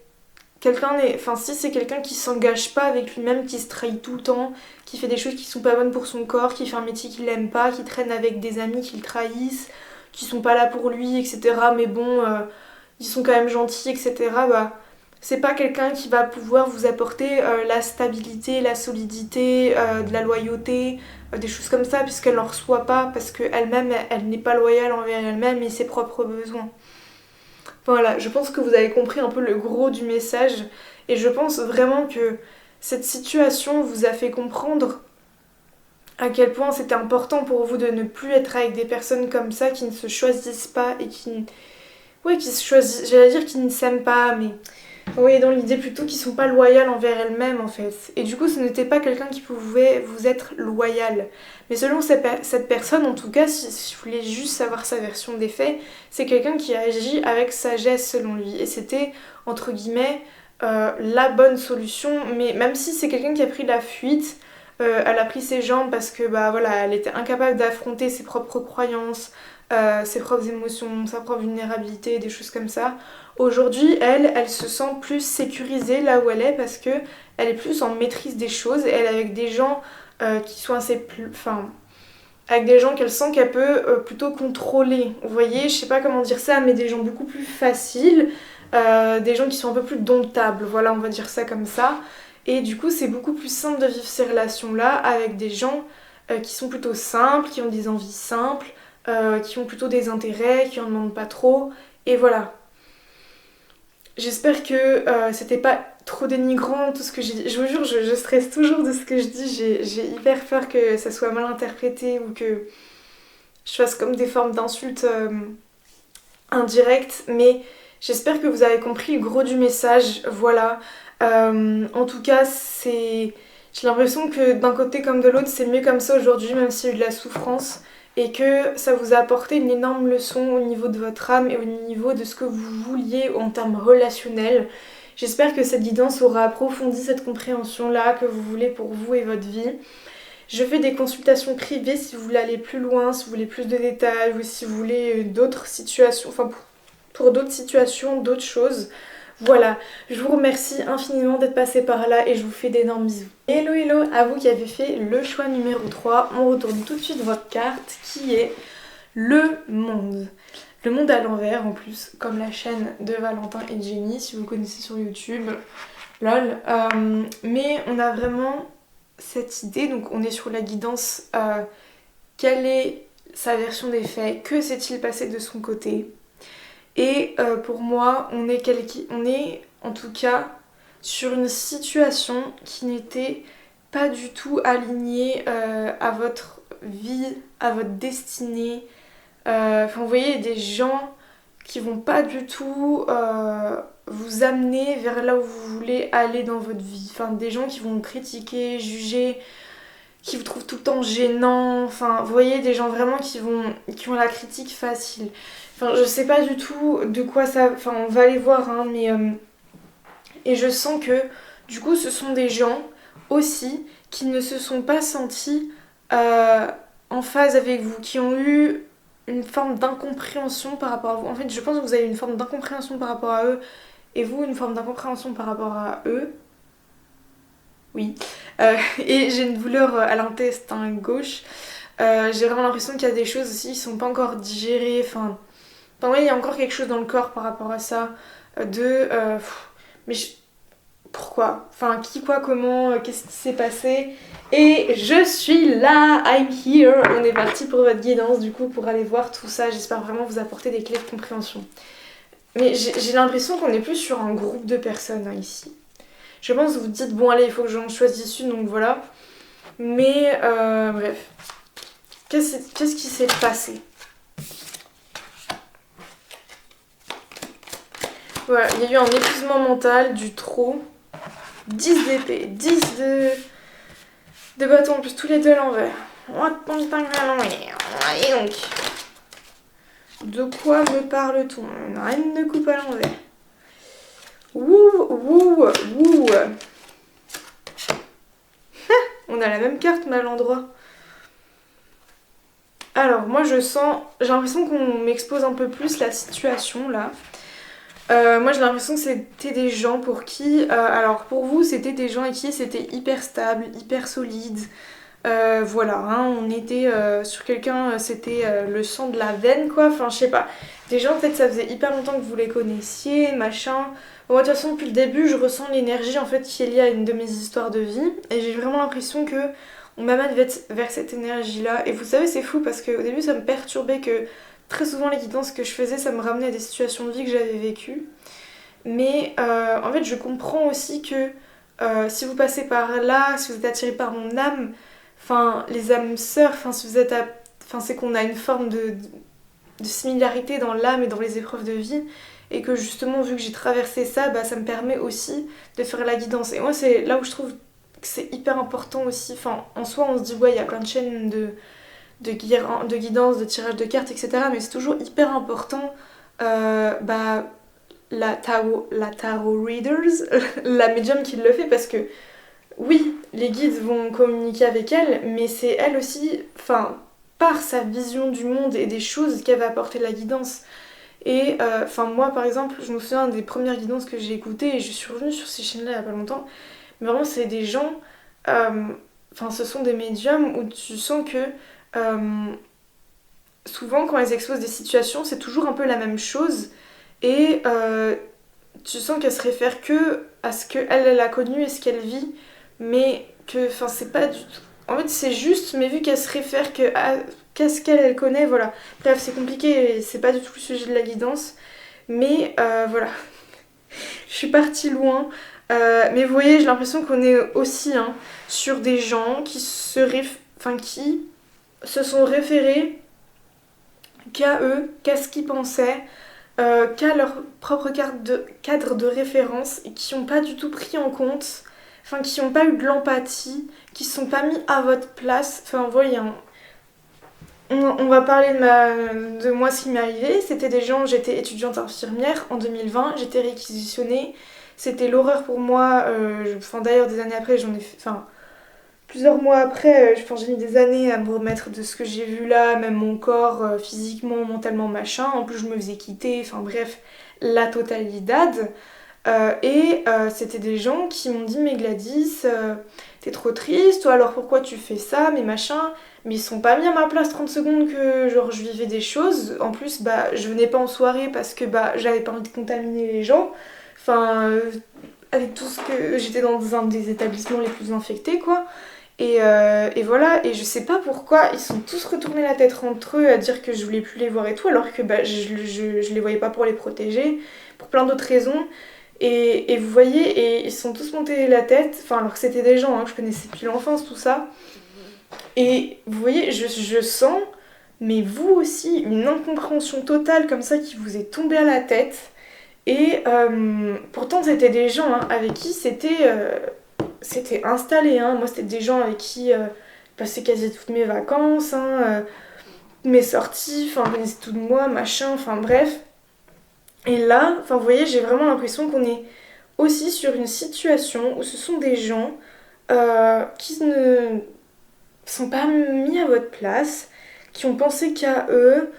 enfin si c'est quelqu'un qui s'engage pas avec lui-même, qui se trahit tout le temps, qui fait des choses qui sont pas bonnes pour son corps, qui fait un métier qu'il aime pas, qui traîne avec des amis qui le trahissent, qui sont pas là pour lui, etc. Mais bon, ils sont quand même gentils, etc. Bah, c'est pas quelqu'un qui va pouvoir vous apporter la stabilité, la solidité, de la loyauté, des choses comme ça, puisqu'elle n'en reçoit pas, parce qu'elle-même, elle n'est pas loyale envers elle-même et ses propres besoins. Voilà, je pense que vous avez compris un peu le gros du message et je pense vraiment que cette situation vous a fait comprendre à quel point c'était important pour vous de ne plus être avec des personnes comme ça qui ne se choisissent pas et qui... Ouais, qui se choisissent, j'allais dire qui ne s'aiment pas, mais... Oui, dans l'idée plutôt qu'ils sont pas loyales envers elles-mêmes en fait. Et du coup, ce n'était pas quelqu'un qui pouvait vous être loyal. Mais selon cette personne, en tout cas, si vous voulez juste savoir sa version des faits, c'est quelqu'un qui agit avec sagesse selon lui. Et c'était, entre guillemets, la bonne solution. Mais même si c'est quelqu'un qui a pris la fuite, elle a pris ses jambes parce que bah voilà, elle était incapable d'affronter ses propres croyances, ses propres émotions, sa propre vulnérabilité, des choses comme ça. Aujourd'hui, elle se sent plus sécurisée là où elle est parce que elle est plus en maîtrise des choses. Elle est avec des gens qui sont assez plus... Enfin, avec des gens qu'elle sent qu'elle peut plutôt contrôler. Vous voyez, je sais pas comment dire ça, mais des gens beaucoup plus faciles, des gens qui sont un peu plus domptables. Voilà, on va dire ça comme ça. Et du coup, c'est beaucoup plus simple de vivre ces relations-là avec des gens qui sont plutôt simples, qui ont des envies simples, qui ont plutôt des intérêts, qui en demandent pas trop. Et voilà. J'espère que c'était pas trop dénigrant tout ce que j'ai dit. Je vous jure, je stresse toujours de ce que je dis. J'ai hyper peur que ça soit mal interprété ou que je fasse comme des formes d'insultes indirectes. Mais j'espère que vous avez compris le gros du message. Voilà. En tout cas, j'ai l'impression que d'un côté comme de l'autre, c'est mieux comme ça aujourd'hui, même s'il y a eu de la souffrance. Et que ça vous a apporté une énorme leçon au niveau de votre âme et au niveau de ce que vous vouliez en termes relationnels. J'espère que cette guidance aura approfondi cette compréhension-là que vous voulez pour vous et votre vie. Je fais des consultations privées si vous voulez aller plus loin, si vous voulez plus de détails ou si vous voulez d'autres situations, enfin pour d'autres situations, d'autres choses. Voilà, je vous remercie infiniment d'être passé par là et je vous fais d'énormes bisous. Hello hello, à vous qui avez fait le choix numéro 3, on retourne tout de suite votre carte qui est le monde. Le monde à l'envers en plus, comme la chaîne de Valentin et Jenny, si vous connaissez sur YouTube, lol. Mais on a vraiment cette idée, donc on est sur la guidance, quelle est sa version des faits, que s'est-il passé de son côté. Et pour moi, on est en tout cas sur une situation qui n'était pas du tout alignée à votre vie, à votre destinée. Enfin, vous voyez, des gens qui vont pas du tout vous amener vers là où vous voulez aller dans votre vie. Enfin, des gens qui vont critiquer, juger, qui vous trouvent tout le temps gênant. Enfin, vous voyez, des gens vraiment qui ont la critique facile. Enfin, je sais pas du tout de quoi ça... Enfin, on va aller voir, hein, mais... et je sens que, du coup, ce sont des gens aussi qui ne se sont pas sentis en phase avec vous, qui ont eu une forme d'incompréhension par rapport à vous. En fait, je pense que vous avez une forme d'incompréhension par rapport à eux, et vous, une forme d'incompréhension par rapport à eux. Oui. Et j'ai une douleur à l'intestin gauche. J'ai vraiment l'impression qu'il y a des choses aussi qui sont pas encore digérées. Enfin ouais, il y a encore quelque chose dans le corps par rapport à ça. Mais pourquoi? Enfin, qui, quoi, comment, qu'est-ce qui s'est passé? Et je suis là, I'm here. On est parti pour votre guidance, du coup, pour aller voir tout ça. J'espère vraiment vous apporter des clés de compréhension. Mais j'ai l'impression qu'on est plus sur un groupe de personnes, hein, ici. Je pense que vous dites, bon, allez, il faut que j'en choisisse une, donc voilà. Mais, bref. Qu'est-ce qui s'est passé? Voilà, il y a eu un épuisement mental, du trop. 10 d'épée, 10 de bâton, en plus tous les deux à l'envers. Et donc, de quoi me parle-t-on? Rien ne coupe à l'envers. Wouh. On a la même carte, mais à l'endroit. Alors, moi j'ai l'impression qu'on m'expose un peu plus la situation là. Moi j'ai l'impression que c'était des gens pour qui, alors pour vous c'était des gens avec qui c'était hyper stable, hyper solide. Voilà, hein, on était sur quelqu'un, c'était le sang de la veine quoi, enfin je sais pas. Des gens peut-être ça faisait hyper longtemps que vous les connaissiez, machin. Bon, moi de toute façon depuis le début je ressens l'énergie en fait qui est liée à une de mes histoires de vie. Et j'ai vraiment l'impression que on m'amène vers cette énergie là. Et vous savez c'est fou parce qu'au début ça me perturbait que très souvent les guidances que je faisais ça me ramenait à des situations de vie que j'avais vécues. Mais en fait je comprends aussi que si vous passez par là, si vous êtes attiré par mon âme, enfin les âmes sœurs, enfin si vous êtes enfin c'est qu'on a une forme de similarité dans l'âme et dans les épreuves de vie et que justement vu que j'ai traversé ça, bah, ça me permet aussi de faire la guidance. Et moi c'est là où je trouve que c'est hyper important aussi, enfin en soi on se dit ouais il y a plein de chaînes de guidance, de tirage de cartes, etc. Mais c'est toujours hyper important bah, la tarot readers, la médium qui le fait parce que oui, les guides vont communiquer avec elle, mais c'est elle aussi, enfin, par sa vision du monde et des choses qu'elle va apporter de la guidance. Et enfin moi par exemple, je me souviens des premières guidances que j'ai écoutées et je suis revenue sur ces chaînes-là il y a pas longtemps. Mais vraiment c'est des gens, enfin ce sont des médiums où tu sens que souvent quand elles exposent des situations c'est toujours un peu la même chose et tu sens qu'elle se réfère que à ce qu'elle elle a connu et ce qu'elle vit, mais que enfin c'est pas du tout. En fait c'est juste, mais vu qu'elle se réfère qu'à ce qu'elle connaît, voilà. Bref c'est compliqué, c'est pas du tout le sujet de la guidance, mais voilà. Je suis partie loin, mais vous voyez j'ai l'impression qu'on est aussi hein, sur des gens qui qui se sont référés qu'à eux, qu'à ce qu'ils pensaient, qu'à leur propre cadre de référence et qui n'ont pas du tout pris en compte, enfin qui n'ont pas eu de l'empathie, qui ne se sont pas mis à votre place. Enfin, vous voyez, hein, on va parler de moi, ce qui m'est arrivé. C'était des gens, j'étais étudiante infirmière en 2020, j'étais réquisitionnée. C'était l'horreur pour moi. Enfin, d'ailleurs, des années après, j'en ai fait. Enfin, plusieurs mois après, je pense que j'ai mis des années à me remettre de ce que j'ai vu là, même mon corps, physiquement, mentalement, machin. En plus, je me faisais quitter, enfin bref, la totalidad. C'était des gens qui m'ont dit mais Gladys, t'es trop triste, ou alors pourquoi tu fais ça, mais machin. Mais ils sont pas mis à ma place 30 secondes que genre je vivais des choses. En plus, bah je venais pas en soirée parce que bah j'avais pas envie de contaminer les gens. Enfin, avec tout ce que j'étais dans un des établissements les plus infectés quoi. Et voilà, et je sais pas pourquoi ils sont tous retournés la tête entre eux à dire que je voulais plus les voir et tout, alors que bah, je les voyais pas pour les protéger, pour plein d'autres raisons. Et vous voyez, et ils se sont tous montés la tête, enfin alors que c'était des gens hein, que je connaissais depuis l'enfance, tout ça. Et vous voyez, je sens mais vous aussi, une incompréhension totale comme ça qui vous est tombée à la tête. Et pourtant c'était des gens avec qui c'était installé. Moi c'était des gens avec qui je passais quasi toutes mes vacances, mes sorties, enfin ils connaissaient tout de moi, machin, enfin bref. Et là, enfin vous voyez, j'ai vraiment l'impression qu'on est aussi sur une situation où ce sont des gens qui ne sont pas mis à votre place, qui ont pensé qu'à eux,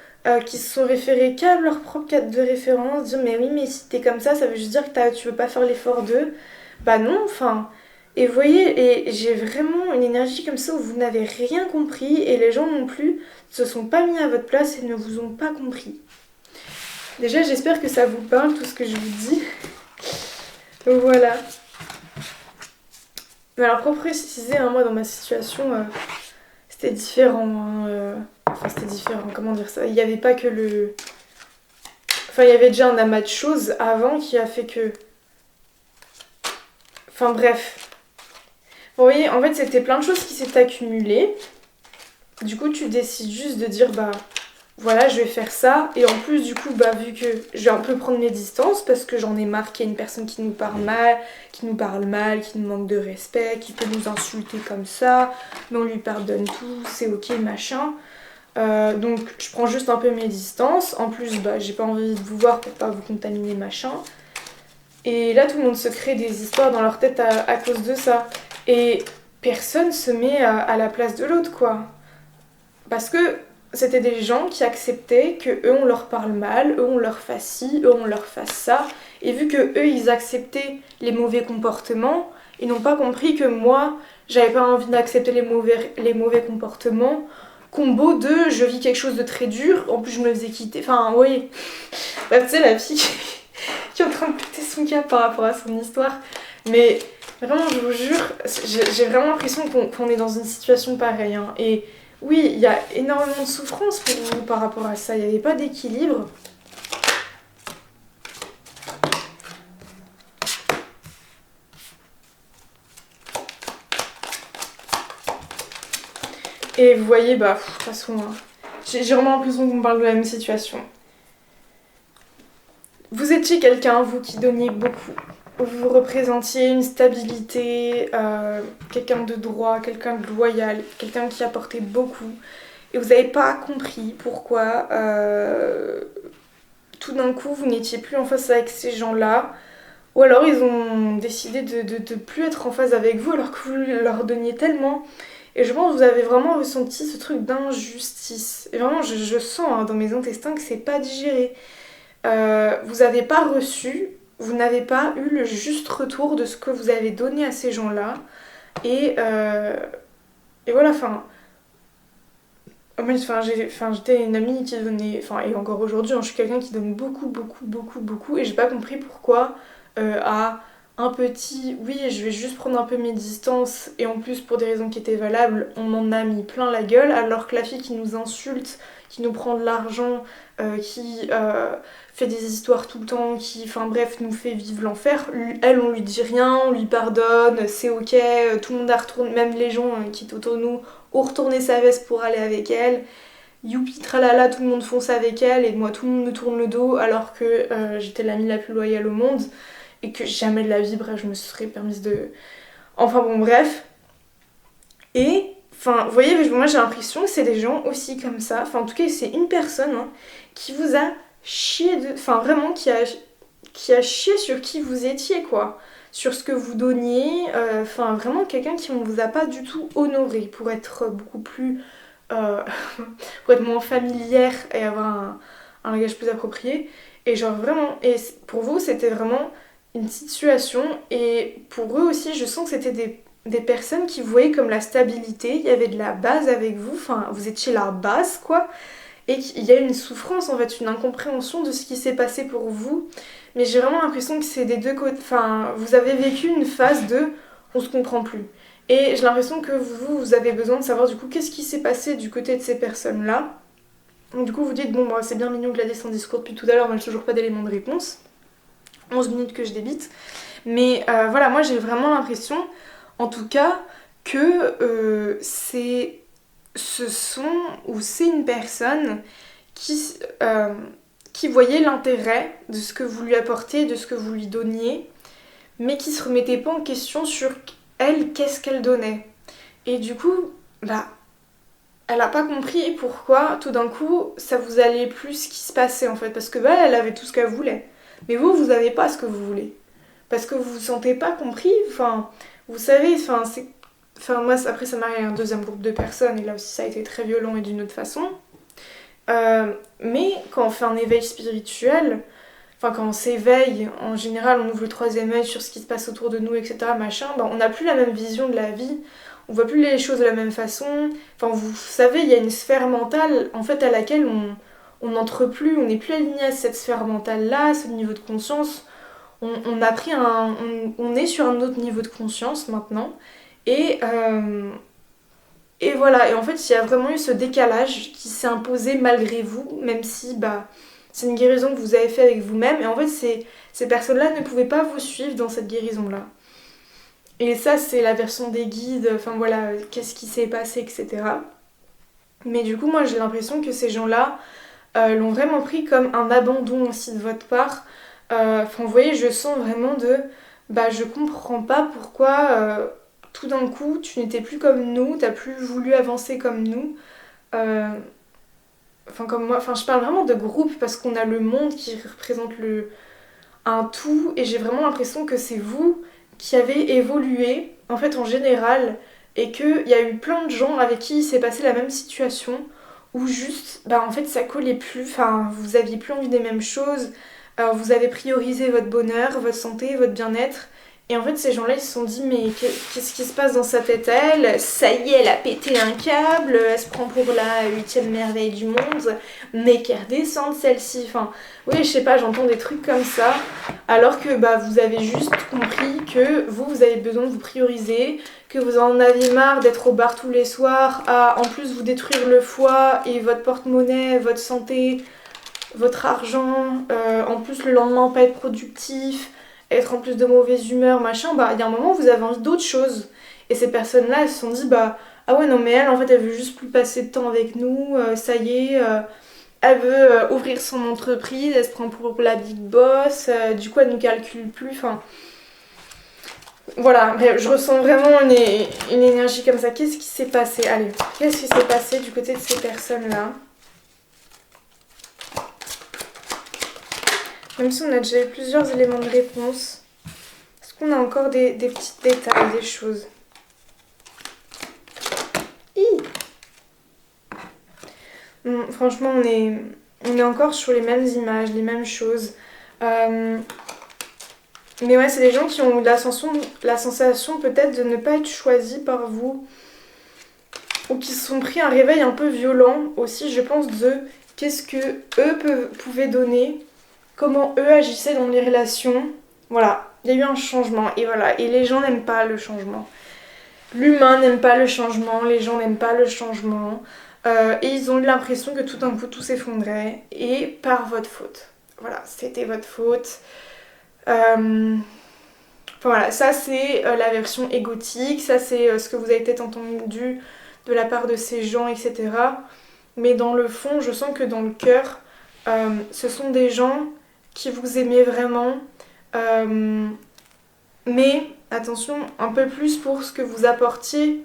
qui se sont référés qu'à leur propre cadre de référence, dire mais oui mais si t'es comme ça veut juste dire que tu veux pas faire l'effort d'eux. Bah non, enfin. Et vous voyez, et j'ai vraiment une énergie comme ça où vous n'avez rien compris et les gens non plus se sont pas mis à votre place et ne vous ont pas compris. Déjà j'espère que ça vous parle tout ce que je vous dis. Donc voilà. Mais alors pour préciser, moi dans ma situation, c'était différent. Enfin c'était différent, comment dire ça. Il n'y avait pas que le... Enfin il y avait déjà un amas de choses avant qui a fait que... Enfin bref. Vous voyez, en fait c'était plein de choses qui s'étaient accumulées. Du coup tu décides juste de dire bah... Voilà, je vais faire ça. Et en plus, du coup, vu que je vais un peu prendre mes distances parce que j'en ai marre qu'il y ait une personne qui nous parle mal, qui nous manque de respect, qui peut nous insulter comme ça, mais on lui pardonne tout, c'est ok, machin. Donc, je prends juste un peu mes distances. En plus, j'ai pas envie de vous voir pour pas vous contaminer, machin. Et là, tout le monde se crée des histoires dans leur tête à cause de ça. Et personne se met à la place de l'autre, quoi. Parce que c'était des gens qui acceptaient que eux on leur parle mal, eux on leur fasse ci, eux on leur fasse ça. Et vu que eux ils acceptaient les mauvais comportements, ils n'ont pas compris que moi j'avais pas envie d'accepter les mauvais comportements. Combo de je vis quelque chose de très dur, en plus je me faisais quitter. Enfin oui. Bref, tu sais la fille qui est en train de péter son câble par rapport à son histoire. Mais vraiment je vous jure, j'ai vraiment l'impression qu'on est dans une situation pareille. Et oui, il y a énormément de souffrance pour vous par rapport à ça. Il n'y avait pas d'équilibre. Et vous voyez, de toute façon, j'ai vraiment l'impression qu'on parle de la même situation. Vous étiez quelqu'un, vous, qui donniez beaucoup. Vous représentiez une stabilité, quelqu'un de droit, quelqu'un de loyal, quelqu'un qui apportait beaucoup. Et vous n'avez pas compris pourquoi tout d'un coup vous n'étiez plus en face avec ces gens-là. Ou alors ils ont décidé de plus être en phase avec vous alors que vous leur donniez tellement. Et je pense que vous avez vraiment ressenti ce truc d'injustice. Et vraiment je sens dans mes intestins que c'est pas digéré. Vous n'avez pas reçu, vous n'avez pas eu le juste retour de ce que vous avez donné à ces gens-là. Et voilà, j'étais une amie qui donnait, et encore aujourd'hui, je suis quelqu'un qui donne beaucoup, beaucoup, beaucoup, beaucoup, et j'ai pas compris pourquoi à un petit, oui, je vais juste prendre un peu mes distances, et en plus pour des raisons qui étaient valables, on m'en a mis plein la gueule, alors que la fille qui nous insulte, qui nous prend de l'argent, qui fait des histoires tout le temps, qui, bref, nous fait vivre l'enfer, elle, on lui dit rien, on lui pardonne, c'est ok, tout le monde a retourné, même les gens qui étaient autour de nous, ont retourné sa veste pour aller avec elle. Youpi tralala, tout le monde fonce avec elle et moi tout le monde me tourne le dos alors que j'étais l'amie la plus loyale au monde et que jamais de la vie, bref, je me serais permise de... Enfin bon, bref. Et, vous voyez, moi j'ai l'impression que c'est des gens aussi comme ça. En tout cas, c'est une personne qui vous a chié de... vraiment, qui a chié sur qui vous étiez, quoi. Sur ce que vous donniez. Vraiment quelqu'un qui ne vous a pas du tout honoré pour être beaucoup plus... pour être moins familière et avoir un langage plus approprié. Et genre vraiment... Et pour vous, c'était vraiment une situation. Et pour eux aussi, je sens que c'était des personnes qui vous voyaient comme la stabilité. Il y avait de la base avec vous. Vous étiez la base, quoi. Et il y a une souffrance, en fait, une incompréhension de ce qui s'est passé pour vous. Mais j'ai vraiment l'impression que c'est des deux côtés. Vous avez vécu une phase de on se comprend plus. Et j'ai l'impression que vous avez besoin de savoir du coup qu'est-ce qui s'est passé du côté de ces personnes-là. Donc du coup vous dites c'est bien mignon Gladys son discours depuis tout à l'heure mais j'ai toujours pas d'élément de réponse. 11 minutes que je débite. Mais voilà, moi j'ai vraiment l'impression en tout cas que c'est ce sont ou c'est une personne qui, euh, qui voyait l'intérêt de ce que vous lui apportez, de ce que vous lui donniez, mais qui se remettait pas en question sur elle, qu'est-ce qu'elle donnait. Et du coup, bah, elle a pas compris pourquoi tout d'un coup ça vous allait plus ce qui se passait en fait. Parce que bah, elle avait tout ce qu'elle voulait. Mais vous avez pas ce que vous voulez. Parce que vous vous sentez pas compris. Enfin, vous savez, enfin, c'est. Enfin, moi, après, ça m'arrive à un deuxième groupe de personnes, et là aussi, ça a été très violent et d'une autre façon. Mais quand on fait un éveil spirituel, enfin, quand on s'éveille, en général, on ouvre le troisième œil sur ce qui se passe autour de nous, etc., machin, ben, on n'a plus la même vision de la vie, on voit plus les choses de la même façon. Enfin, vous savez, il y a une sphère mentale, en fait, à laquelle on n'entre plus, on n'est plus aligné à cette sphère mentale-là, à ce niveau de conscience. On a pris on est sur un autre niveau de conscience maintenant. Et, euh, et voilà, et en fait, il y a vraiment eu ce décalage qui s'est imposé malgré vous, même si bah, c'est une guérison que vous avez fait avec vous-même. Et en fait, ces personnes-là ne pouvaient pas vous suivre dans cette guérison-là. Et ça, c'est la version des guides, enfin voilà, qu'est-ce qui s'est passé, etc. Mais du coup, moi, j'ai l'impression que ces gens-là l'ont vraiment pris comme un abandon aussi de votre part. Enfin, vous voyez, je sens vraiment de... Bah, je comprends pas pourquoi tout d'un coup, tu n'étais plus comme nous, t'as plus voulu avancer comme nous. Euh, Enfin, comme moi, enfin, je parle vraiment de groupe parce qu'on a le monde qui représente un tout et j'ai vraiment l'impression que c'est vous qui avez évolué, en fait, en général, et qu'il y a eu plein de gens avec qui il s'est passé la même situation où juste, bah, en fait, ça collait plus, enfin, vous aviez plus envie des mêmes choses, vous avez priorisé votre bonheur, votre santé, votre bien-être. Et en fait, ces gens-là, ils se sont dit, mais qu'est-ce qui se passe dans sa tête à elle? Ça y est, elle a pété un câble, elle se prend pour la huitième merveille du monde, mais qu'elle redescende celle-ci. Enfin, oui, je sais pas, j'entends des trucs comme ça, alors que bah, vous avez juste compris que vous avez besoin de vous prioriser, que vous en aviez marre d'être au bar tous les soirs, à en plus vous détruire le foie et votre porte-monnaie, votre santé, votre argent, en plus le lendemain pas être productif, être en plus de mauvaise humeur, machin, bah il y a un moment où vous avez envie d'autre chose. Et ces personnes-là, elles se sont dit, bah ah ouais, non, mais elle, en fait, elle veut juste plus passer de temps avec nous, ça y est, elle veut ouvrir son entreprise, elle se prend pour la big boss, du coup, elle nous calcule plus, enfin. Voilà, bref, je ressens vraiment une énergie comme ça. Qu'est-ce qui s'est passé? Allez, qu'est-ce qui s'est passé du côté de ces personnes-là? Même si on a déjà eu plusieurs éléments de réponse, est-ce qu'on a encore des petits détails, des choses? Franchement, on est encore sur les mêmes images, les mêmes choses. Euh, mais ouais, c'est des gens qui ont eu la sensation peut-être de ne pas être choisis par vous, ou qui se sont pris un réveil un peu violent aussi, je pense, de qu'est-ce que eux pouvaient donner, comment eux agissaient dans les relations. Voilà, il y a eu un changement et voilà, et les gens n'aiment pas le changement. L'humain n'aime pas le changement, les gens n'aiment pas le changement. Et ils ont eu l'impression que tout d'un coup tout s'effondrait et par votre faute. Voilà, c'était votre faute. Enfin voilà, ça c'est la version égotique, ça c'est ce que vous avez peut-être entendu de la part de ces gens, etc. Mais dans le fond, je sens que dans le cœur, ce sont des gens qui vous aimaient vraiment. Euh, mais attention, un peu plus pour ce que vous apportiez.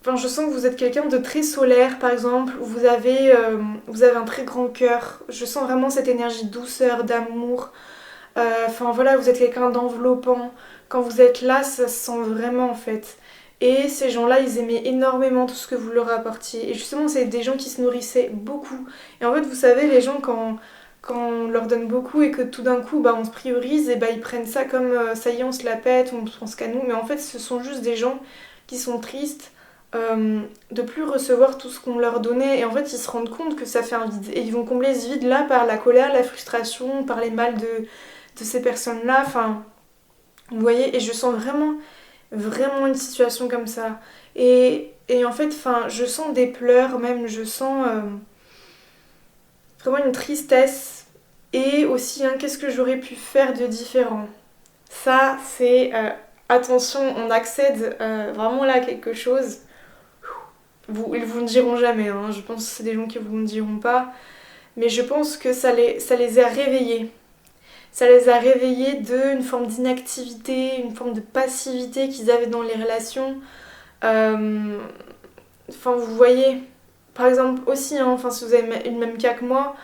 Enfin, je sens que vous êtes quelqu'un de très solaire, par exemple, où vous avez un très grand cœur. Je sens vraiment cette énergie de douceur, d'amour. Enfin voilà, vous êtes quelqu'un d'enveloppant. Quand vous êtes là, ça se sent vraiment en fait. Et ces gens-là, ils aimaient énormément tout ce que vous leur apportiez. Et justement, c'est des gens qui se nourrissaient beaucoup. Et en fait, vous savez, les gens, quand on leur donne beaucoup et que tout d'un coup, bah, on se priorise, et bah, ils prennent ça comme ça y est, on se la pète, on pense qu'à nous. Mais en fait, ce sont juste des gens qui sont tristes de plus recevoir tout ce qu'on leur donnait. Et en fait, ils se rendent compte que ça fait un vide. Et ils vont combler ce vide-là par la colère, la frustration, par les mal de ces personnes-là. Enfin, vous voyez, et je sens vraiment une situation comme ça. Et en fait, enfin, je sens des pleurs même, je sens vraiment une tristesse. Et aussi, hein, qu'est-ce que j'aurais pu faire de différent? Ça, c'est... attention, on accède vraiment là à quelque chose. Ils vous le diront jamais, hein. Je pense que c'est des gens qui vous le diront pas. Mais je pense que ça les a réveillés. Ça les a réveillés d'une forme d'inactivité, une forme de passivité qu'ils avaient dans les relations. Euh, Enfin, vous voyez, par exemple aussi, hein, enfin, si vous avez le même cas que moi,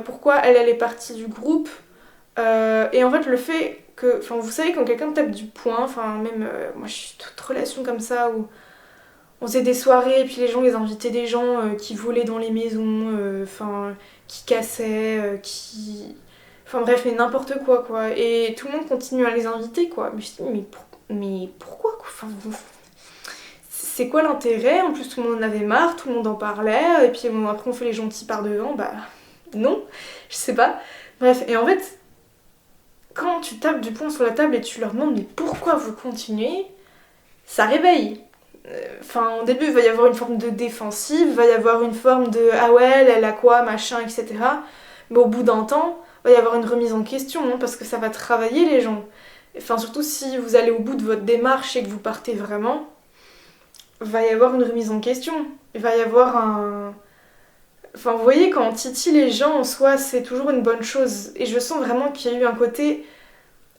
pourquoi elle est partie du groupe. Et en fait, le fait que, enfin, vous savez, quand quelqu'un tape du poing, enfin, même moi, je suis toute relation comme ça où on faisait des soirées et puis les gens, ils invitaient des gens qui volaient dans les maisons, enfin, qui cassaient, qui. Enfin bref, mais n'importe quoi. Et tout le monde continue à les inviter, quoi. Mais je me dis, mais pourquoi, quoi enfin, c'est quoi l'intérêt? En plus, tout le monde en avait marre, tout le monde en parlait, et puis bon, après on fait les gentils par devant, bah non, je sais pas. Bref, et en fait, quand tu tapes du poing sur la table et tu leur demandes mais pourquoi vous continuez, ça réveille. Enfin, au début, il va y avoir une forme de défensive, il va y avoir une forme de ah ouais, elle a quoi, machin, etc. Mais au bout d'un temps, il va y avoir une remise en question, hein, parce que ça va travailler les gens. Enfin, surtout si vous allez au bout de votre démarche et que vous partez vraiment, va y avoir une remise en question. Il va y avoir un. Enfin, vous voyez, quand on titille les gens en soi, c'est toujours une bonne chose. Et je sens vraiment qu'il y a eu un côté.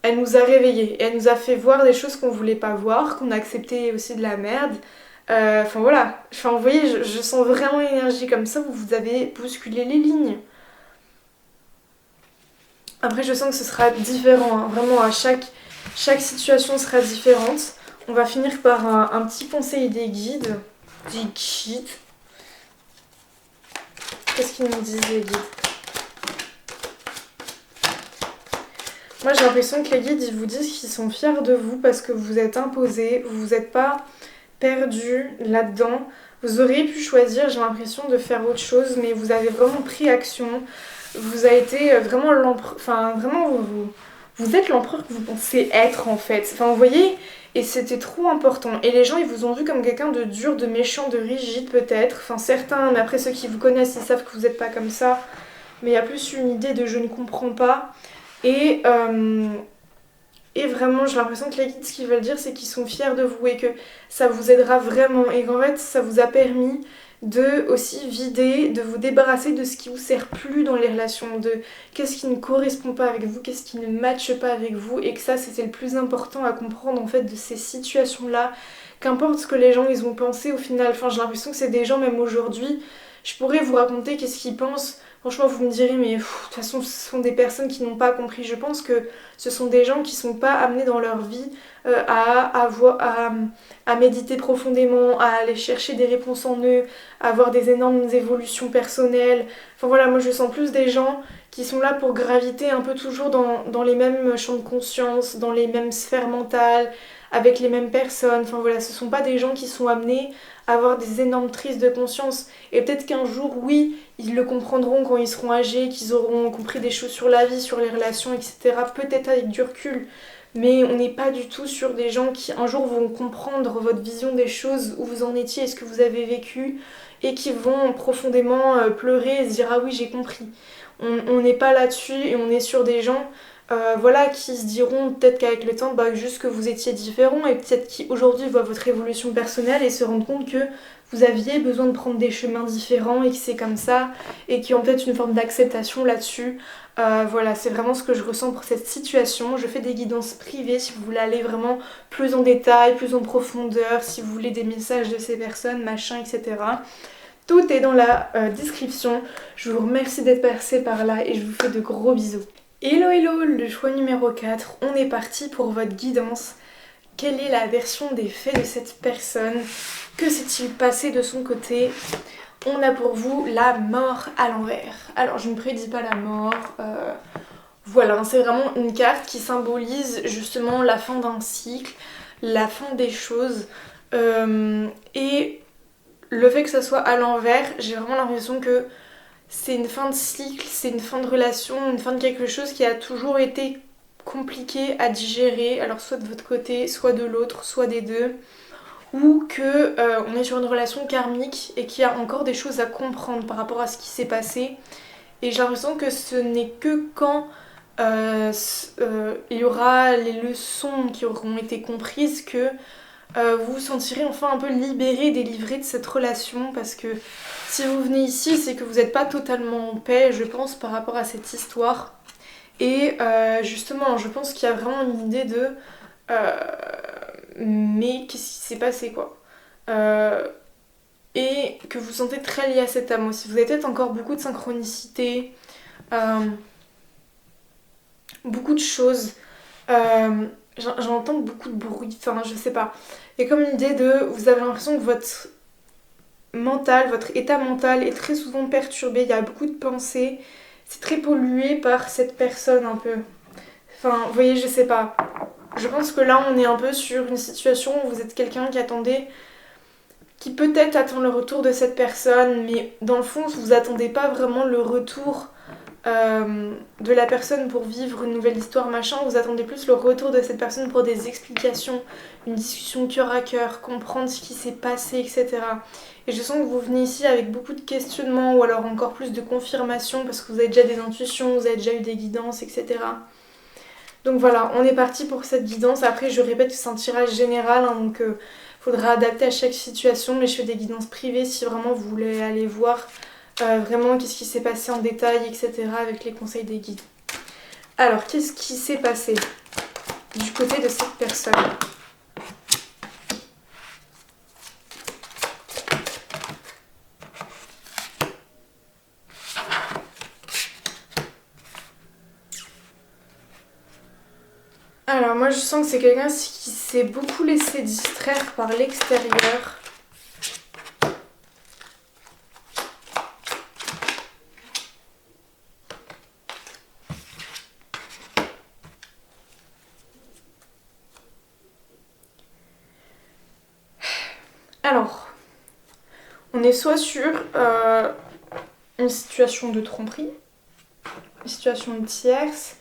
Elle nous a réveillés. Elle nous a fait voir des choses qu'on voulait pas voir, qu'on a accepté aussi de la merde. Enfin voilà. Enfin, vous voyez, je sens vraiment une énergie comme ça où vous avez bousculé les lignes. Après, je sens que ce sera différent. Hein. Vraiment, chaque situation sera différente. On va finir par un petit conseil des guides. Des guides. Qu'est-ce qu'ils nous disent les guides? Moi j'ai l'impression que les guides ils vous disent qu'ils sont fiers de vous parce que vous êtes imposés, vous n'êtes pas perdu là-dedans. Vous auriez pu choisir, j'ai l'impression, de faire autre chose, mais vous avez vraiment pris action. Vous avez été vraiment l'empereur. Enfin, vraiment, vous êtes l'empereur que vous pensez être en fait. Enfin, vous voyez, et c'était trop important. Et les gens, ils vous ont vu comme quelqu'un de dur, de méchant, de rigide peut-être. Enfin, certains, mais après ceux qui vous connaissent, ils savent que vous n'êtes pas comme ça. Mais il y a plus une idée de je ne comprends pas. Et, euh, et vraiment, j'ai l'impression que les guides, ce qu'ils veulent dire, c'est qu'ils sont fiers de vous et que ça vous aidera vraiment. Et qu'en fait, ça vous a permis de aussi vider, de vous débarrasser de ce qui vous sert plus dans les relations, de qu'est-ce qui ne correspond pas avec vous, qu'est-ce qui ne matche pas avec vous. Et que ça, c'était le plus important à comprendre en fait de ces situations-là. Qu'importe ce que les gens ils ont pensé au final. Enfin, j'ai l'impression que c'est des gens, même aujourd'hui, je pourrais vous raconter qu'est-ce qu'ils pensent. Franchement, vous me direz, mais de toute façon, ce sont des personnes qui n'ont pas compris. Je pense que ce sont des gens qui ne sont pas amenés dans leur vie à méditer profondément, à aller chercher des réponses en eux, à avoir des énormes évolutions personnelles. Enfin voilà, moi je sens plus des gens qui sont là pour graviter un peu toujours dans les mêmes champs de conscience, dans les mêmes sphères mentales, avec les mêmes personnes. Enfin voilà, ce sont pas des gens qui sont amenés à avoir des énormes crises de conscience. Et peut-être qu'un jour, oui, ils le comprendront quand ils seront âgés, qu'ils auront compris des choses sur la vie, sur les relations, etc. Peut-être avec du recul. Mais on n'est pas du tout sur des gens qui un jour vont comprendre votre vision des choses, où vous en étiez et ce que vous avez vécu, et qui vont profondément pleurer et se dire ah oui j'ai compris. On n'est pas là-dessus et on est sur des gens voilà, qui se diront peut-être qu'avec le temps, bah, juste que vous étiez différents et peut-être qui aujourd'hui voient votre évolution personnelle et se rendent compte que vous aviez besoin de prendre des chemins différents et que c'est comme ça et qui ont peut-être une forme d'acceptation là-dessus. Voilà, c'est vraiment ce que je ressens pour cette situation. Je fais des guidances privées si vous voulez aller vraiment plus en détail, plus en profondeur, si vous voulez des messages de ces personnes, machin, etc. Tout est dans la description. Je vous remercie d'être passé par là et je vous fais de gros bisous. Hello hello, le choix numéro 4, on est parti pour votre guidance. Quelle est la version des faits de cette personne? Que s'est-il passé de son côté? On a pour vous la mort à l'envers. Alors je ne prédis pas la mort, voilà, c'est vraiment une carte qui symbolise justement la fin d'un cycle, la fin des choses. Et le fait que ça soit à l'envers, j'ai vraiment l'impression que c'est une fin de cycle, c'est une fin de relation, une fin de quelque chose qui a toujours été compliqué à digérer, alors soit de votre côté, soit de l'autre, soit des deux, ou que on est sur une relation karmique et qu'il y a encore des choses à comprendre par rapport à ce qui s'est passé. Et j'ai l'impression que ce n'est que quand il y aura les leçons qui auront été comprises que vous vous sentirez enfin un peu libéré, délivré de cette relation parce que si vous venez ici, c'est que vous n'êtes pas totalement en paix, je pense, par rapport à cette histoire. Et justement, je pense qu'il y a vraiment une idée de euh, mais qu'est-ce qui s'est passé quoi et que vous vous sentez très lié à cet amour aussi. Vous avez peut-être encore beaucoup de synchronicité, euh, beaucoup de choses. J'entends beaucoup de bruit, enfin je sais pas. Il y a comme une idée de, vous avez l'impression que votre mental, votre état mental est très souvent perturbé, il y a beaucoup de pensées, c'est très pollué par cette personne un peu. Enfin, vous voyez, je sais pas. Je pense que là, on est un peu sur une situation où vous êtes quelqu'un qui attendait, qui peut-être attend le retour de cette personne, mais dans le fond, vous attendez pas vraiment le retour de la personne pour vivre une nouvelle histoire, machin. Vous attendez plus le retour de cette personne pour des explications, une discussion cœur à cœur, comprendre ce qui s'est passé, etc. Et je sens que vous venez ici avec beaucoup de questionnements ou alors encore plus de confirmation parce que vous avez déjà des intuitions, vous avez déjà eu des guidances, etc. Donc voilà, on est parti pour cette guidance. Après, je répète que c'est un tirage général, hein, donc faudra adapter à chaque situation. Mais je fais des guidances privées si vraiment vous voulez aller voir vraiment qu'est-ce qui s'est passé en détail, etc. avec les conseils des guides. Alors, qu'est-ce qui s'est passé du côté de cette personne ? Alors moi je sens que c'est quelqu'un qui s'est beaucoup laissé distraire par l'extérieur. Alors, on est soit sur une situation de tromperie, une situation de tierce.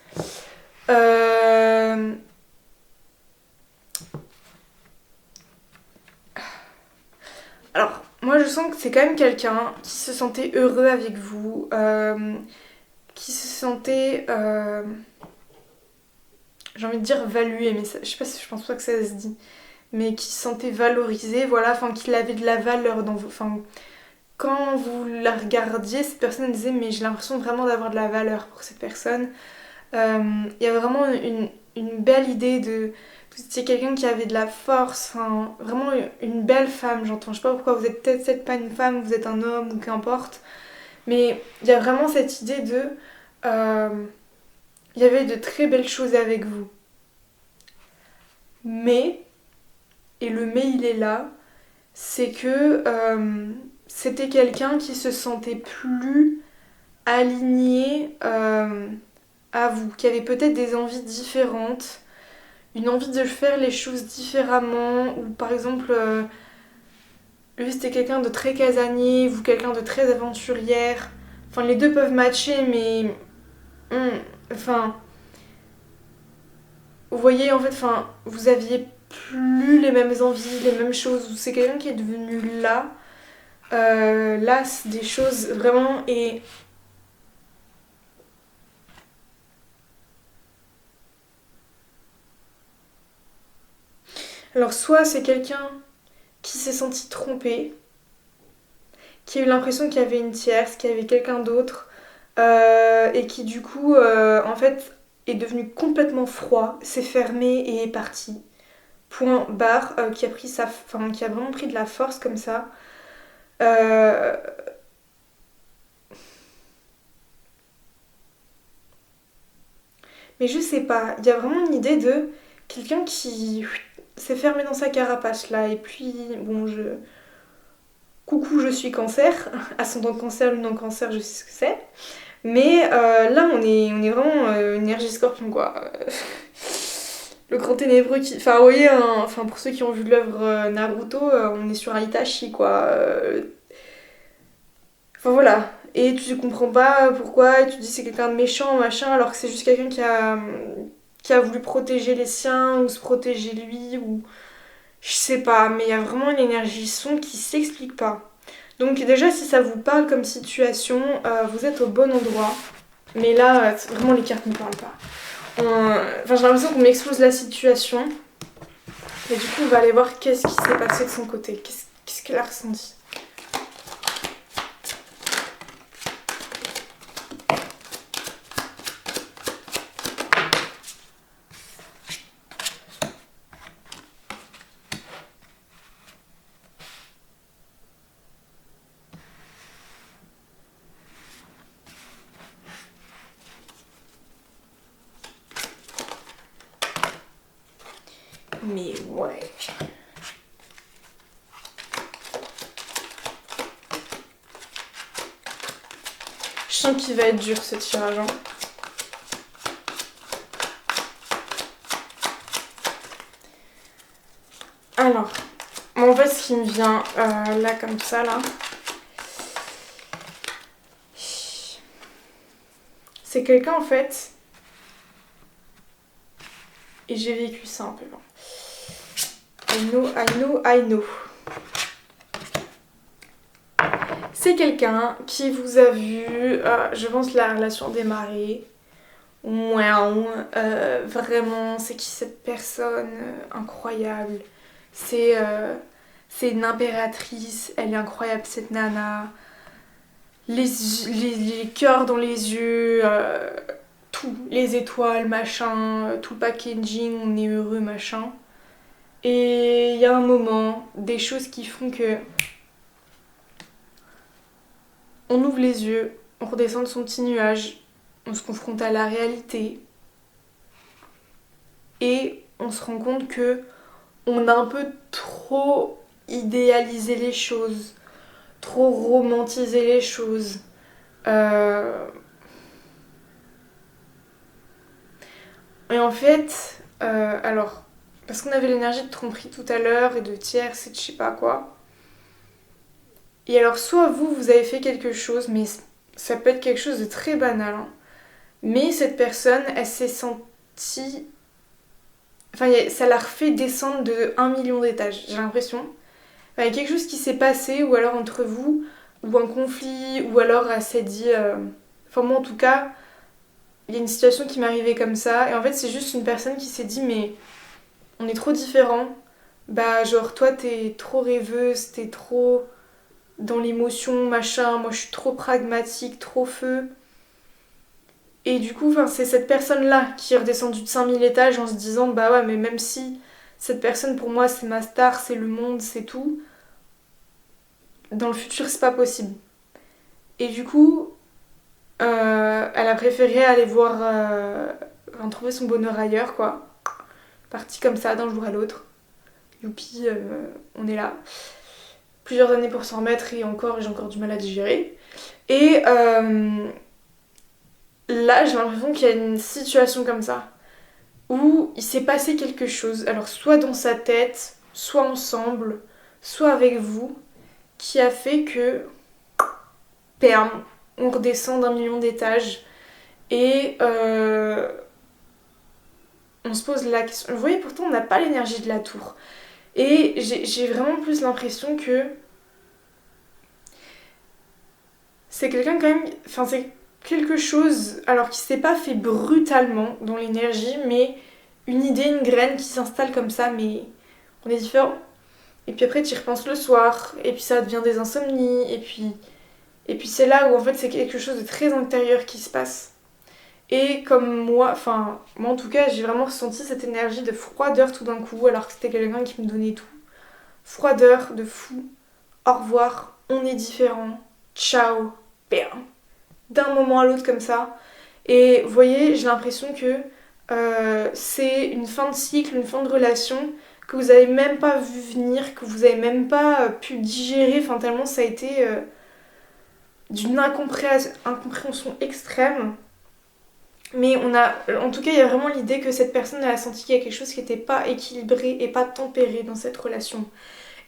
Alors, moi je sens que c'est quand même quelqu'un qui se sentait heureux avec vous, qui se sentait, j'ai envie de dire valué, mais ça, je sais pas si je pense pas que ça se dit, mais qui se sentait valorisé, voilà, enfin qu'il avait de la valeur dans vous, enfin quand vous la regardiez, cette personne disait mais j'ai l'impression vraiment d'avoir de la valeur pour cette personne. Il y a vraiment une belle idée de... Vous étiez quelqu'un qui avait de la force, enfin, vraiment une belle femme, j'entends. Je sais pas pourquoi vous êtes peut-être pas une femme, vous êtes un homme ou qu'importe. Mais il y a vraiment cette idée de... Il y avait de très belles choses avec vous. Mais, et le mais il est là, c'est que c'était quelqu'un qui se sentait plus aligné à vous, qui avait peut-être des envies différentes, une envie de faire les choses différemment, ou par exemple, lui c'était quelqu'un de très casanier, vous quelqu'un de très aventurière. Enfin, les deux peuvent matcher, mais. Enfin. Vous voyez, en fait, enfin, vous aviez plus les mêmes envies, les mêmes choses. C'est quelqu'un qui est devenu là. Là, c'est des choses vraiment. Et alors, soit c'est quelqu'un qui s'est senti trompé, qui a eu l'impression qu'il y avait une tierce, qu'il y avait quelqu'un d'autre, et qui du coup, en fait, est devenu complètement froid, s'est fermé et est parti. Point barre, qui a pris enfin, qui a vraiment pris de la force comme ça. Euh, Mais je sais pas, il y a vraiment une idée de quelqu'un qui s'est fermé dans sa carapace là, et puis bon, coucou, je suis cancer, ascendant cancer, lune en cancer, je sais ce que c'est. Mais là, on est vraiment énergie scorpion, quoi. Le grand ténébreux qui... Enfin, vous voyez, hein, enfin, pour ceux qui ont vu l'œuvre Naruto, on est sur un Itachi, quoi. Enfin, voilà. Et tu comprends pas pourquoi, et tu te dis c'est quelqu'un de méchant, machin, alors que c'est juste quelqu'un qui a voulu protéger les siens, ou se protéger lui, ou... Je sais pas, mais il y a vraiment une énergie son qui s'explique pas. Donc déjà, si ça vous parle comme situation, vous êtes au bon endroit. Mais là, vraiment, les cartes ne parlent pas. Enfin, j'ai l'impression qu'on m'expose la situation. Et du coup, on va aller voir qu'est-ce qui s'est passé de son côté, qu'est-ce qu'elle a ressenti. Mais ouais. Je sens qu'il va être dur ce tirage. Hein. Alors, en fait, ce qui me vient là, comme ça, là, c'est quelqu'un, en fait, et j'ai vécu ça un peu. I know. C'est quelqu'un qui vous a vu, je pense, la relation démarrer. Vraiment, c'est qui cette personne incroyable. C'est une impératrice, elle est incroyable cette nana. Les cœurs dans les yeux, tout, les étoiles, machin, tout le packaging, on est heureux, machin. Et il y a un moment, des choses qui font que on ouvre les yeux, on redescend de son petit nuage, on se confronte à la réalité et on se rend compte que on a un peu trop idéalisé les choses, trop romantisé les choses. Et en fait, alors, parce qu'on avait l'énergie de tromperie tout à l'heure et de tierce et de je sais pas quoi. Et alors, soit vous avez fait quelque chose, mais ça peut être quelque chose de très banal. Hein. Mais cette personne, elle s'est sentie... Enfin, ça l'a refait descendre de 1 million d'étages, j'ai l'impression. Enfin, il y a quelque chose qui s'est passé, ou alors entre vous, ou un conflit, ou alors elle s'est dit... Enfin, moi en tout cas, il y a une situation qui m'est arrivée comme ça, et en fait, c'est juste une personne qui s'est dit, mais on est trop différents. Bah, genre, toi, t'es trop rêveuse, t'es trop dans l'émotion, machin. Moi, je suis trop pragmatique, trop feu. Et du coup, c'est cette personne-là qui est redescendue de 5000 étages en se disant, bah ouais, mais même si cette personne, pour moi, c'est ma star, c'est le monde, c'est tout, dans le futur, c'est pas possible. Et du coup, elle a préféré aller voir, trouver son bonheur ailleurs, quoi. Partie comme ça, d'un jour à l'autre. Youpi, on est là. Plusieurs années pour s'en remettre et encore, j'ai encore du mal à digérer. Et là, j'ai l'impression qu'il y a une situation comme ça, où il s'est passé quelque chose, alors soit dans sa tête, soit ensemble, soit avec vous, qui a fait que, bam, on redescend d'1 million d'étages et on se pose la question. Vous voyez, pourtant, on n'a pas l'énergie de la tour. Et j'ai vraiment plus l'impression que c'est quelqu'un quand même... Enfin, c'est quelque chose, alors qui s'est pas fait brutalement dans l'énergie, mais une idée, une graine qui s'installe comme ça, mais on est différents. Et puis après, tu y repenses le soir, et puis ça devient des insomnies, et puis c'est là où en fait c'est quelque chose de très intérieur qui se passe. Et comme moi en tout cas, j'ai vraiment ressenti cette énergie de froideur tout d'un coup, alors que c'était quelqu'un qui me donnait tout. Froideur de fou, au revoir, on est différents, ciao, bam. D'un moment à l'autre comme ça. Et vous voyez, j'ai l'impression que c'est une fin de cycle, une fin de relation que vous avez même pas vu venir, que vous avez même pas pu digérer, enfin tellement ça a été d'une incompréhension extrême. Mais en tout cas, il y a vraiment l'idée que cette personne elle a senti qu'il y a quelque chose qui n'était pas équilibré et pas tempéré dans cette relation.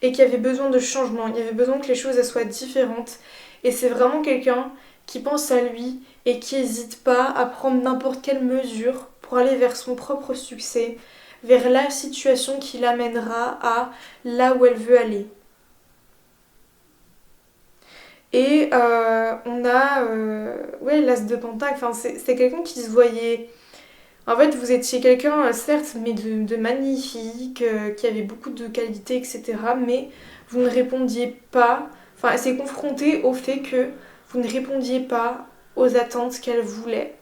Et qu'il y avait besoin de changement, il y avait besoin que les choses elles soient différentes. Et c'est vraiment quelqu'un qui pense à lui et qui n'hésite pas à prendre n'importe quelle mesure pour aller vers son propre succès, vers la situation qui l'amènera à là où elle veut aller. Et on a l'as de Pentacle, c'est quelqu'un qui se voyait En fait, vous étiez quelqu'un, certes, mais de magnifique, qui avait beaucoup de qualités, etc. Mais vous ne répondiez pas, enfin, elle s'est confrontée au fait que vous ne répondiez pas aux attentes qu'elle voulait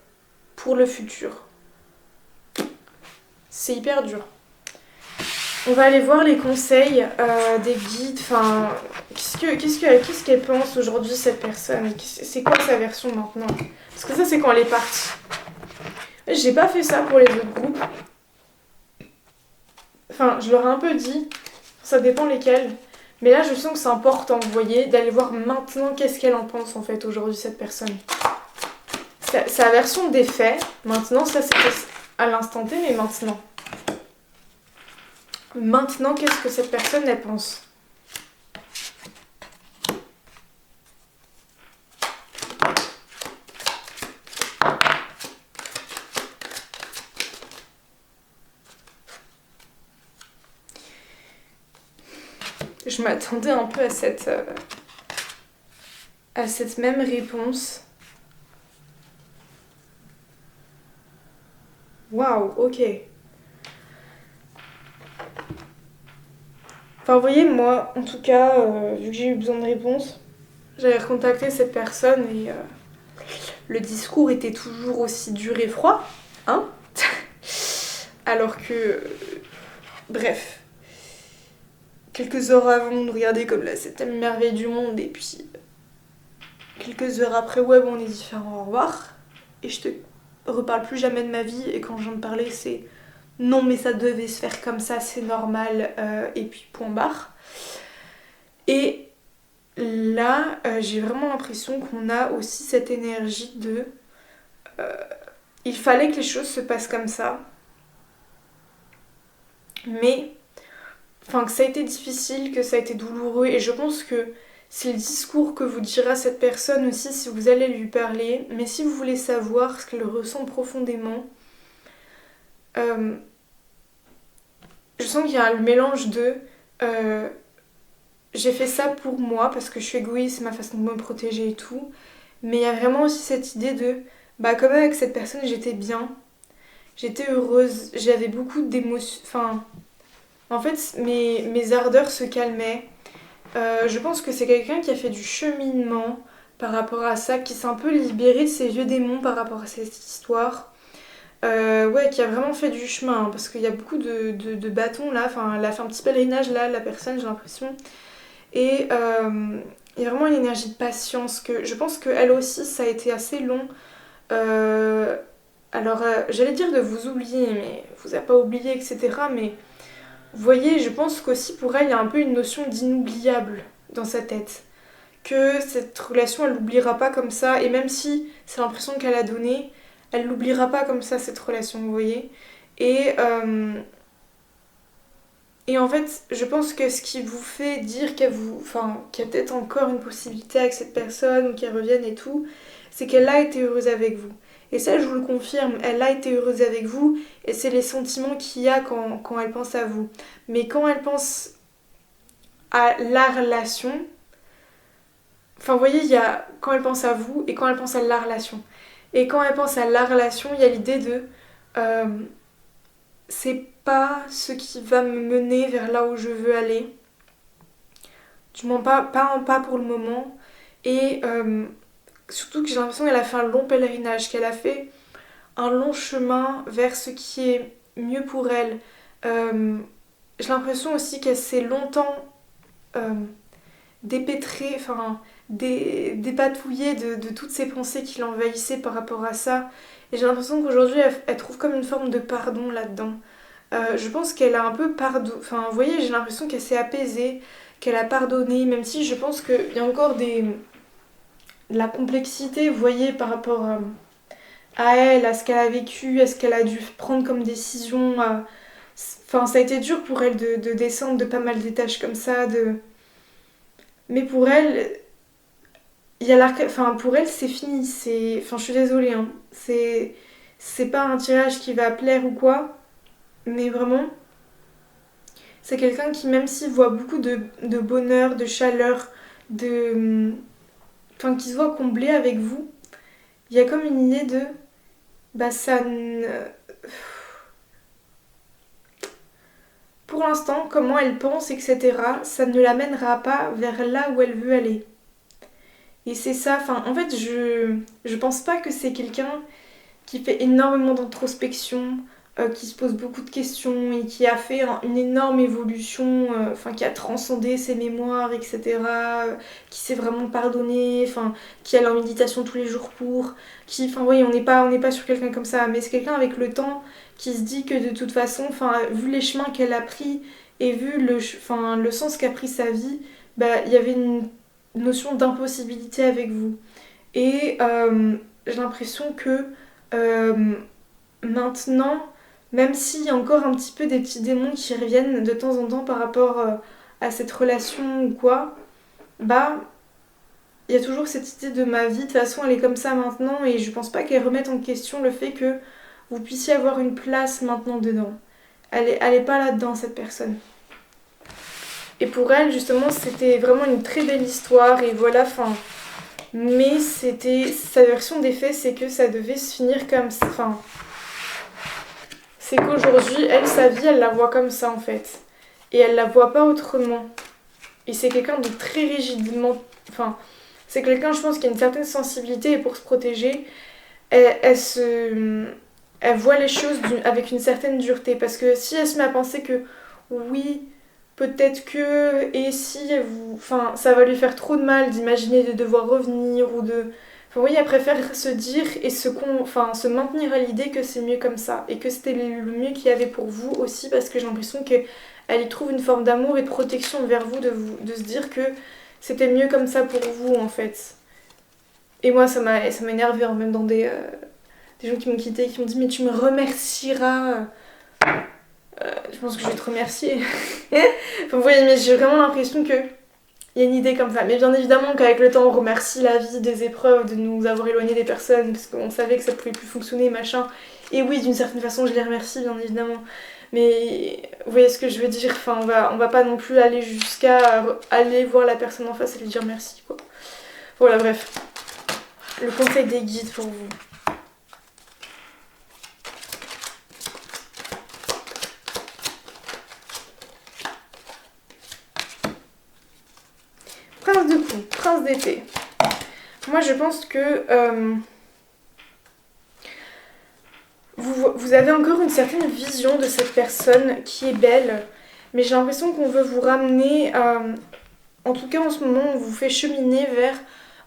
pour le futur. C'est hyper dur. On va aller voir les conseils des guides. Enfin, qu'est-ce qu'elle pense aujourd'hui, cette personne? C'est quoi sa version maintenant? Parce que ça, c'est quand elle est partie. J'ai pas fait ça pour les autres groupes. Enfin, je leur ai un peu dit, ça dépend lesquels. Mais là, je sens que c'est important, vous voyez, d'aller voir maintenant qu'est-ce qu'elle en pense en fait aujourd'hui, cette personne. Sa version des faits, maintenant, ça c'est à l'instant T, mais maintenant. Maintenant, qu'est-ce que cette personne, elle pense? Je m'attendais un peu à cette même réponse. Waouh, ok. Enfin, vous voyez, moi, en tout cas, vu que j'ai eu besoin de réponse, j'avais recontacté cette personne et le discours était toujours aussi dur et froid, hein. Alors que... bref. Quelques heures avant, on nous regardait comme la septième merveille du monde et puis... quelques heures après, ouais, bon, on est différents, au revoir. Et je te reparle plus jamais de ma vie et quand je viens de parler, c'est... non mais ça devait se faire comme ça, c'est normal, et puis point barre. Et là, j'ai vraiment l'impression qu'on a aussi cette énergie de... il fallait que les choses se passent comme ça. Mais... enfin, que ça a été difficile, que ça a été douloureux. Et je pense que c'est le discours que vous dira cette personne aussi si vous allez lui parler. Mais si vous voulez savoir ce qu'elle ressent profondément... je sens qu'il y a le mélange de j'ai fait ça pour moi parce que je suis égoïste, c'est ma façon de me protéger et tout, mais il y a vraiment aussi cette idée de bah comme avec cette personne j'étais bien, j'étais heureuse, j'avais beaucoup d'émotions, enfin en fait mes ardeurs se calmaient. Je pense que c'est quelqu'un qui a fait du cheminement par rapport à ça, qui s'est un peu libéré de ses vieux démons par rapport à cette histoire. Ouais, qui a vraiment fait du chemin, hein, parce qu'il y a beaucoup de bâtons là, enfin elle a fait un petit pèlerinage là, la personne, j'ai l'impression. Et il y a vraiment une énergie de patience que je pense qu'elle aussi, ça a été assez long. Alors, j'allais dire de vous oublier, mais vous a pas oublié, etc. Mais vous voyez, je pense qu'aussi pour elle, il y a un peu une notion d'inoubliable dans sa tête. Que cette relation, elle l'oubliera pas comme ça, et même si c'est l'impression qu'elle a donnée, elle l'oubliera pas comme ça, cette relation, vous voyez. Et, et en fait, je pense que ce qui vous fait dire enfin, qu'il y a peut-être encore une possibilité avec cette personne, ou qu'elle revienne et tout, c'est qu'elle a été heureuse avec vous. Et ça, je vous le confirme, elle a été heureuse avec vous, et c'est les sentiments qu'il y a quand elle pense à vous. Mais quand elle pense à la relation, enfin, vous voyez, il y a quand elle pense à vous et quand elle pense à la relation. Et quand elle pense à la relation, il y a l'idée de euh, c'est pas ce qui va me mener vers là où je veux aller. Du moins pas pour le moment. Et surtout que j'ai l'impression qu'elle a fait un long pèlerinage, qu'elle a fait un long chemin vers ce qui est mieux pour elle. J'ai l'impression aussi qu'elle s'est longtemps euh, dépêtrée, enfin dépatouillée de toutes ces pensées qui l'envahissaient par rapport à ça. Et j'ai l'impression qu'aujourd'hui elle trouve comme une forme de pardon là-dedans. Je pense qu'elle a un peu pardonné. Enfin, vous voyez, j'ai l'impression qu'elle s'est apaisée, qu'elle a pardonné, même si je pense qu'il y a encore de la complexité, vous voyez, par rapport à elle, à ce qu'elle a vécu, à ce qu'elle a dû prendre comme décision. Enfin, ça a été dur pour elle de descendre de pas mal d'étages comme ça. Mais pour elle, il y a enfin, pour elle, c'est fini. Enfin, je suis désolée, hein. C'est pas un tirage qui va plaire ou quoi, mais vraiment. C'est quelqu'un qui, même s'il voit beaucoup de bonheur, de chaleur, enfin, qui se voit comblé avec vous, il y a comme une idée de... bah ça ne... Pour l'instant, comment elle pense, etc., ça ne l'amènera pas vers là où elle veut aller. Et c'est ça, enfin, en fait, je pense pas que c'est quelqu'un qui fait énormément d'introspection, qui se pose beaucoup de questions et qui a fait une énorme évolution, enfin qui a transcendé ses mémoires, etc., qui s'est vraiment pardonné, enfin qui allait en méditation tous les jours pour, qui, enfin oui, on n'est pas sur quelqu'un comme ça, mais c'est quelqu'un avec le temps qui se dit que de toute façon, enfin vu les chemins qu'elle a pris et vu enfin, le sens qu'a pris sa vie, bah il y avait une notion d'impossibilité avec vous. Et j'ai l'impression que euh, maintenant, même s'il y a encore un petit peu des petits démons qui reviennent de temps en temps par rapport à cette relation ou quoi, bah, il y a toujours cette idée de ma vie, de toute façon elle est comme ça maintenant et je pense pas qu'elle remette en question le fait que vous puissiez avoir une place maintenant dedans. Elle est pas là-dedans cette personne. Et pour elle justement c'était vraiment une très belle histoire et voilà, enfin, mais c'était sa version des faits, c'est que ça devait se finir comme ça, enfin, c'est qu'aujourd'hui, elle, sa vie, elle la voit comme ça en fait. Et elle la voit pas autrement. Et c'est quelqu'un de très rigidement. Enfin, c'est quelqu'un, je pense, qui a une certaine sensibilité et pour se protéger, elle voit les choses avec une certaine dureté. Parce que si elle se met à penser que oui, peut-être que. Et si enfin, ça va lui faire trop de mal d'imaginer de devoir revenir ou de. Enfin, oui, elle préfère se dire et enfin, se maintenir à l'idée que c'est mieux comme ça et que c'était le mieux qu'il y avait pour vous aussi parce que j'ai l'impression qu'elle y trouve une forme d'amour et de protection envers vous, de se dire que c'était mieux comme ça pour vous en fait. Et moi ça m'a énervé hein, même dans des gens qui m'ont quitté qui m'ont dit mais tu me remercieras. Je pense que je vais te remercier. Enfin, vous voyez, mais j'ai vraiment l'impression que il y a une idée comme ça. Mais bien évidemment qu'avec le temps, on remercie la vie des épreuves, de nous avoir éloignés des personnes, parce qu'on savait que ça pouvait plus fonctionner, machin. Et oui, d'une certaine façon, je les remercie, bien évidemment. Mais vous voyez ce que je veux dire, enfin, on va pas non plus aller jusqu'à aller voir la personne en face et lui dire merci, quoi. Voilà, bref. Le conseil des guides pour vous. Prince de coups, prince d'épée. Moi, je pense que vous avez encore une certaine vision de cette personne qui est belle, mais j'ai l'impression qu'on veut vous ramener, en tout cas en ce moment, on vous fait cheminer vers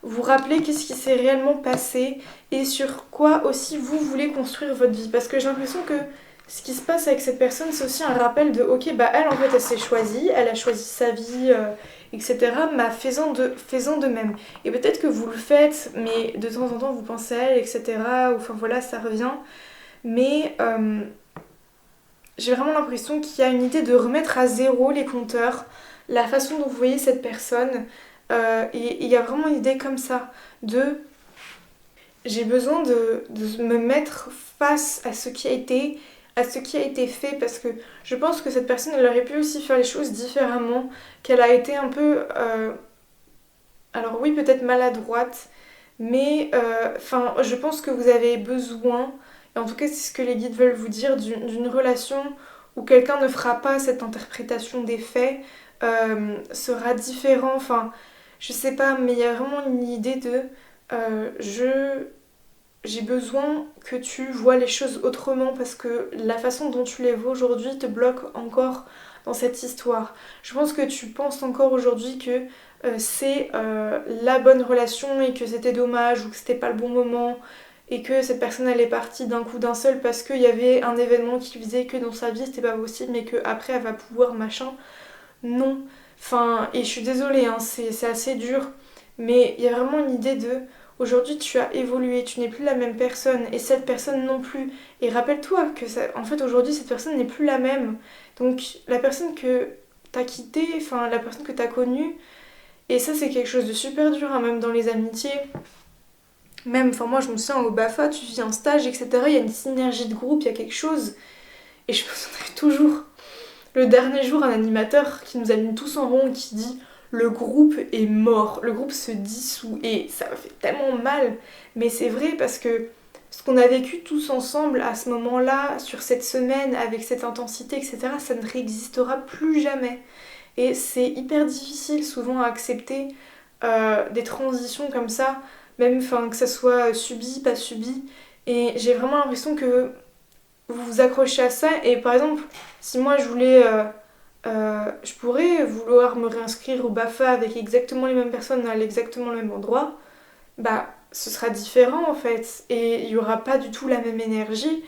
vous rappeler qu'est-ce qui s'est réellement passé et sur quoi aussi vous voulez construire votre vie. Parce que j'ai l'impression que ce qui se passe avec cette personne, c'est aussi un rappel de ok, bah elle en fait elle s'est choisie, elle a choisi sa vie, etc. Mais faisant de même. Et peut-être que vous le faites, mais de temps en temps vous pensez à elle, etc. Ou enfin voilà, ça revient. Mais j'ai vraiment l'impression qu'il y a une idée de remettre à zéro les compteurs, la façon dont vous voyez cette personne. Et il y a vraiment une idée comme ça de j'ai besoin de me mettre face à ce qui a été, à ce qui a été fait parce que je pense que cette personne elle aurait pu aussi faire les choses différemment, qu'elle a été un peu alors oui peut-être maladroite mais enfin je pense que vous avez besoin et en tout cas c'est ce que les guides veulent vous dire d'une relation où quelqu'un ne fera pas cette interprétation des faits, sera différent, enfin je sais pas mais il y a vraiment une idée de j'ai besoin que tu vois les choses autrement parce que la façon dont tu les vois aujourd'hui te bloque encore dans cette histoire. Je pense que tu penses encore aujourd'hui que c'est la bonne relation et que c'était dommage ou que c'était pas le bon moment et que cette personne elle est partie d'un coup d'un seul parce qu'il y avait un événement qui faisait que dans sa vie c'était pas possible mais qu'après elle va pouvoir machin. Non. Enfin, et je suis désolée, hein, c'est assez dur, mais il y a vraiment une idée de aujourd'hui tu as évolué, tu n'es plus la même personne et cette personne non plus. Et rappelle-toi que en fait aujourd'hui cette personne n'est plus la même. Donc la personne que t'as quittée, enfin la personne que t'as connue, et ça c'est quelque chose de super dur, hein, même dans les amitiés. Même, enfin moi je me souviens au BAFA, tu fais un stage, etc. Il y a une synergie de groupe, il y a quelque chose. Et je me souviendrai toujours. Le dernier jour, un animateur qui nous a mis tous en rond qui dit le groupe est mort, le groupe se dissout et ça m'a fait tellement mal. Mais c'est vrai parce que ce qu'on a vécu tous ensemble à ce moment-là, sur cette semaine, avec cette intensité, etc., ça ne réexistera plus jamais. Et c'est hyper difficile souvent à accepter des transitions comme ça, même que ça soit subi, pas subi. Et j'ai vraiment l'impression que vous vous accrochez à ça. Et par exemple, si moi je pourrais vouloir me réinscrire au BAFA avec exactement les mêmes personnes à exactement le même endroit, bah ce sera différent en fait. Et il n'y aura pas du tout la même énergie,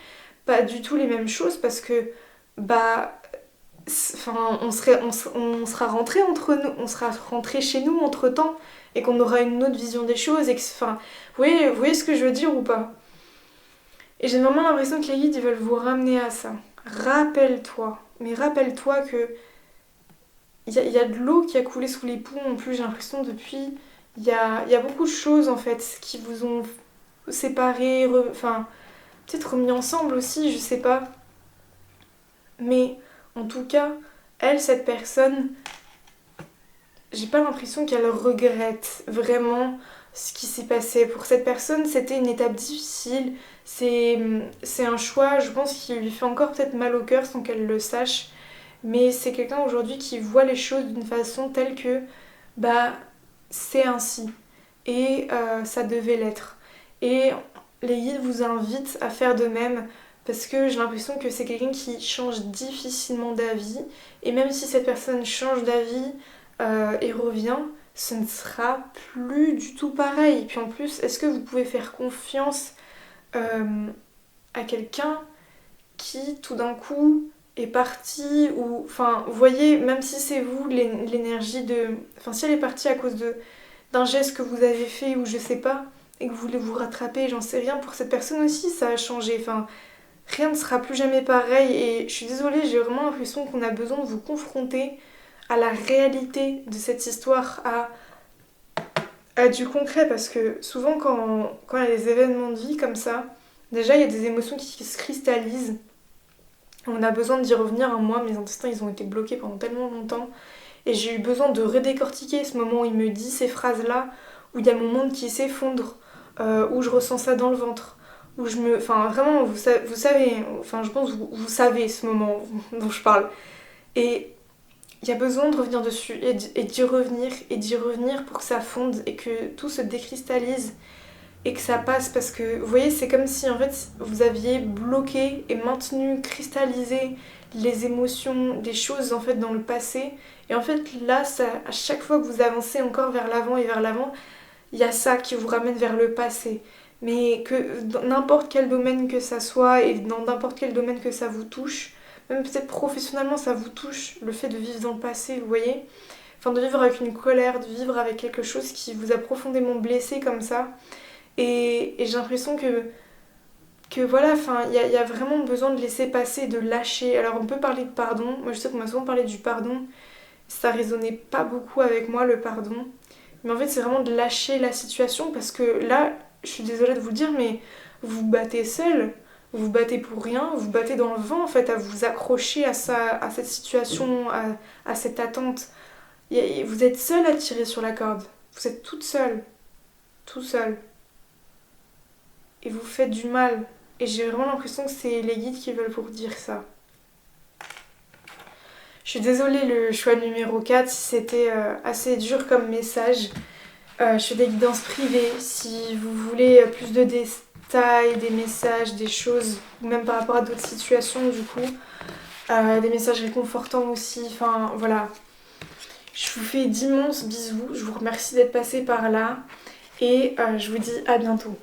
pas du tout les mêmes choses parce que bah on sera rentré entre nous, on sera rentré chez nous entre temps et qu'on aura une autre vision des choses et que, vous voyez ce que je veux dire ou pas? Et j'ai vraiment l'impression que les guides ils veulent vous ramener à ça. Rappelle-toi, mais rappelle-toi que il y a de l'eau qui a coulé sous les ponts en plus, j'ai l'impression depuis. Il y a beaucoup de choses en fait qui vous ont séparés, peut-être remis ensemble aussi, je sais pas. Mais en tout cas, elle, cette personne, j'ai pas l'impression qu'elle regrette vraiment ce qui s'est passé. Pour cette personne, c'était une étape difficile. C'est un choix, je pense, qui lui fait encore peut-être mal au cœur sans qu'elle le sache. Mais c'est quelqu'un aujourd'hui qui voit les choses d'une façon telle que, bah, c'est ainsi. Et ça devait l'être. Et les guides vous invitent à faire de même parce que j'ai l'impression que c'est quelqu'un qui change difficilement d'avis. Et même si cette personne change d'avis et revient, ce ne sera plus du tout pareil. Et puis en plus, est-ce que vous pouvez faire confiance à quelqu'un qui tout d'un coup est parti ou vous voyez, même si c'est vous l'énergie de si elle est partie à cause d'un geste que vous avez fait ou je sais pas et que vous voulez vous rattraper, j'en sais rien, pour cette personne aussi ça a changé, rien ne sera plus jamais pareil. Et je suis désolée, j'ai vraiment l'impression qu'on a besoin de vous confronter à la réalité de cette histoire, à du concret, parce que souvent quand il y a des événements de vie comme ça, déjà il y a des émotions qui se cristallisent. On a besoin d'y revenir. Moi, mes intestins, ils ont été bloqués pendant tellement longtemps. Et j'ai eu besoin de redécortiquer ce moment où il me dit ces phrases-là, où il y a mon monde qui s'effondre, où je ressens ça dans le ventre, où je me... vraiment, vous savez, je pense que vous savez ce moment dont je parle. Et il y a besoin de revenir dessus, et d'y revenir pour que ça fonde, et que tout se décristallise, et que ça passe, parce que vous voyez, c'est comme si en fait vous aviez bloqué et maintenu, cristallisé les émotions, des choses en fait dans le passé, et en fait là à chaque fois que vous avancez encore vers l'avant et vers l'avant, il y a ça qui vous ramène vers le passé. Mais que dans n'importe quel domaine que ça soit et dans n'importe quel domaine que ça vous touche, même peut-être professionnellement ça vous touche, le fait de vivre dans le passé, vous voyez, de vivre avec une colère, de vivre avec quelque chose qui vous a profondément blessé comme ça. Et j'ai l'impression que voilà, il y a vraiment besoin de laisser passer, de lâcher. Alors on peut parler de pardon, moi je sais qu'on m'a souvent parlé du pardon, ça résonnait pas beaucoup avec moi le pardon. Mais en fait c'est vraiment de lâcher la situation, parce que là, je suis désolée de vous le dire, mais vous vous battez seul, vous vous battez pour rien, vous vous battez dans le vent en fait, à vous accrocher à cette situation, à cette attente. Vous êtes seul à tirer sur la corde, vous êtes toute seule, tout seul. Et vous faites du mal. Et j'ai vraiment l'impression que c'est les guides qui veulent vous dire ça. Je suis désolée, le choix numéro 4, si c'était assez dur comme message. Je fais des guidances privées. Si vous voulez plus de détails, des messages, des choses, ou même par rapport à d'autres situations du coup, des messages réconfortants aussi, voilà. Je vous fais d'immenses bisous, je vous remercie d'être passé par là et je vous dis à bientôt.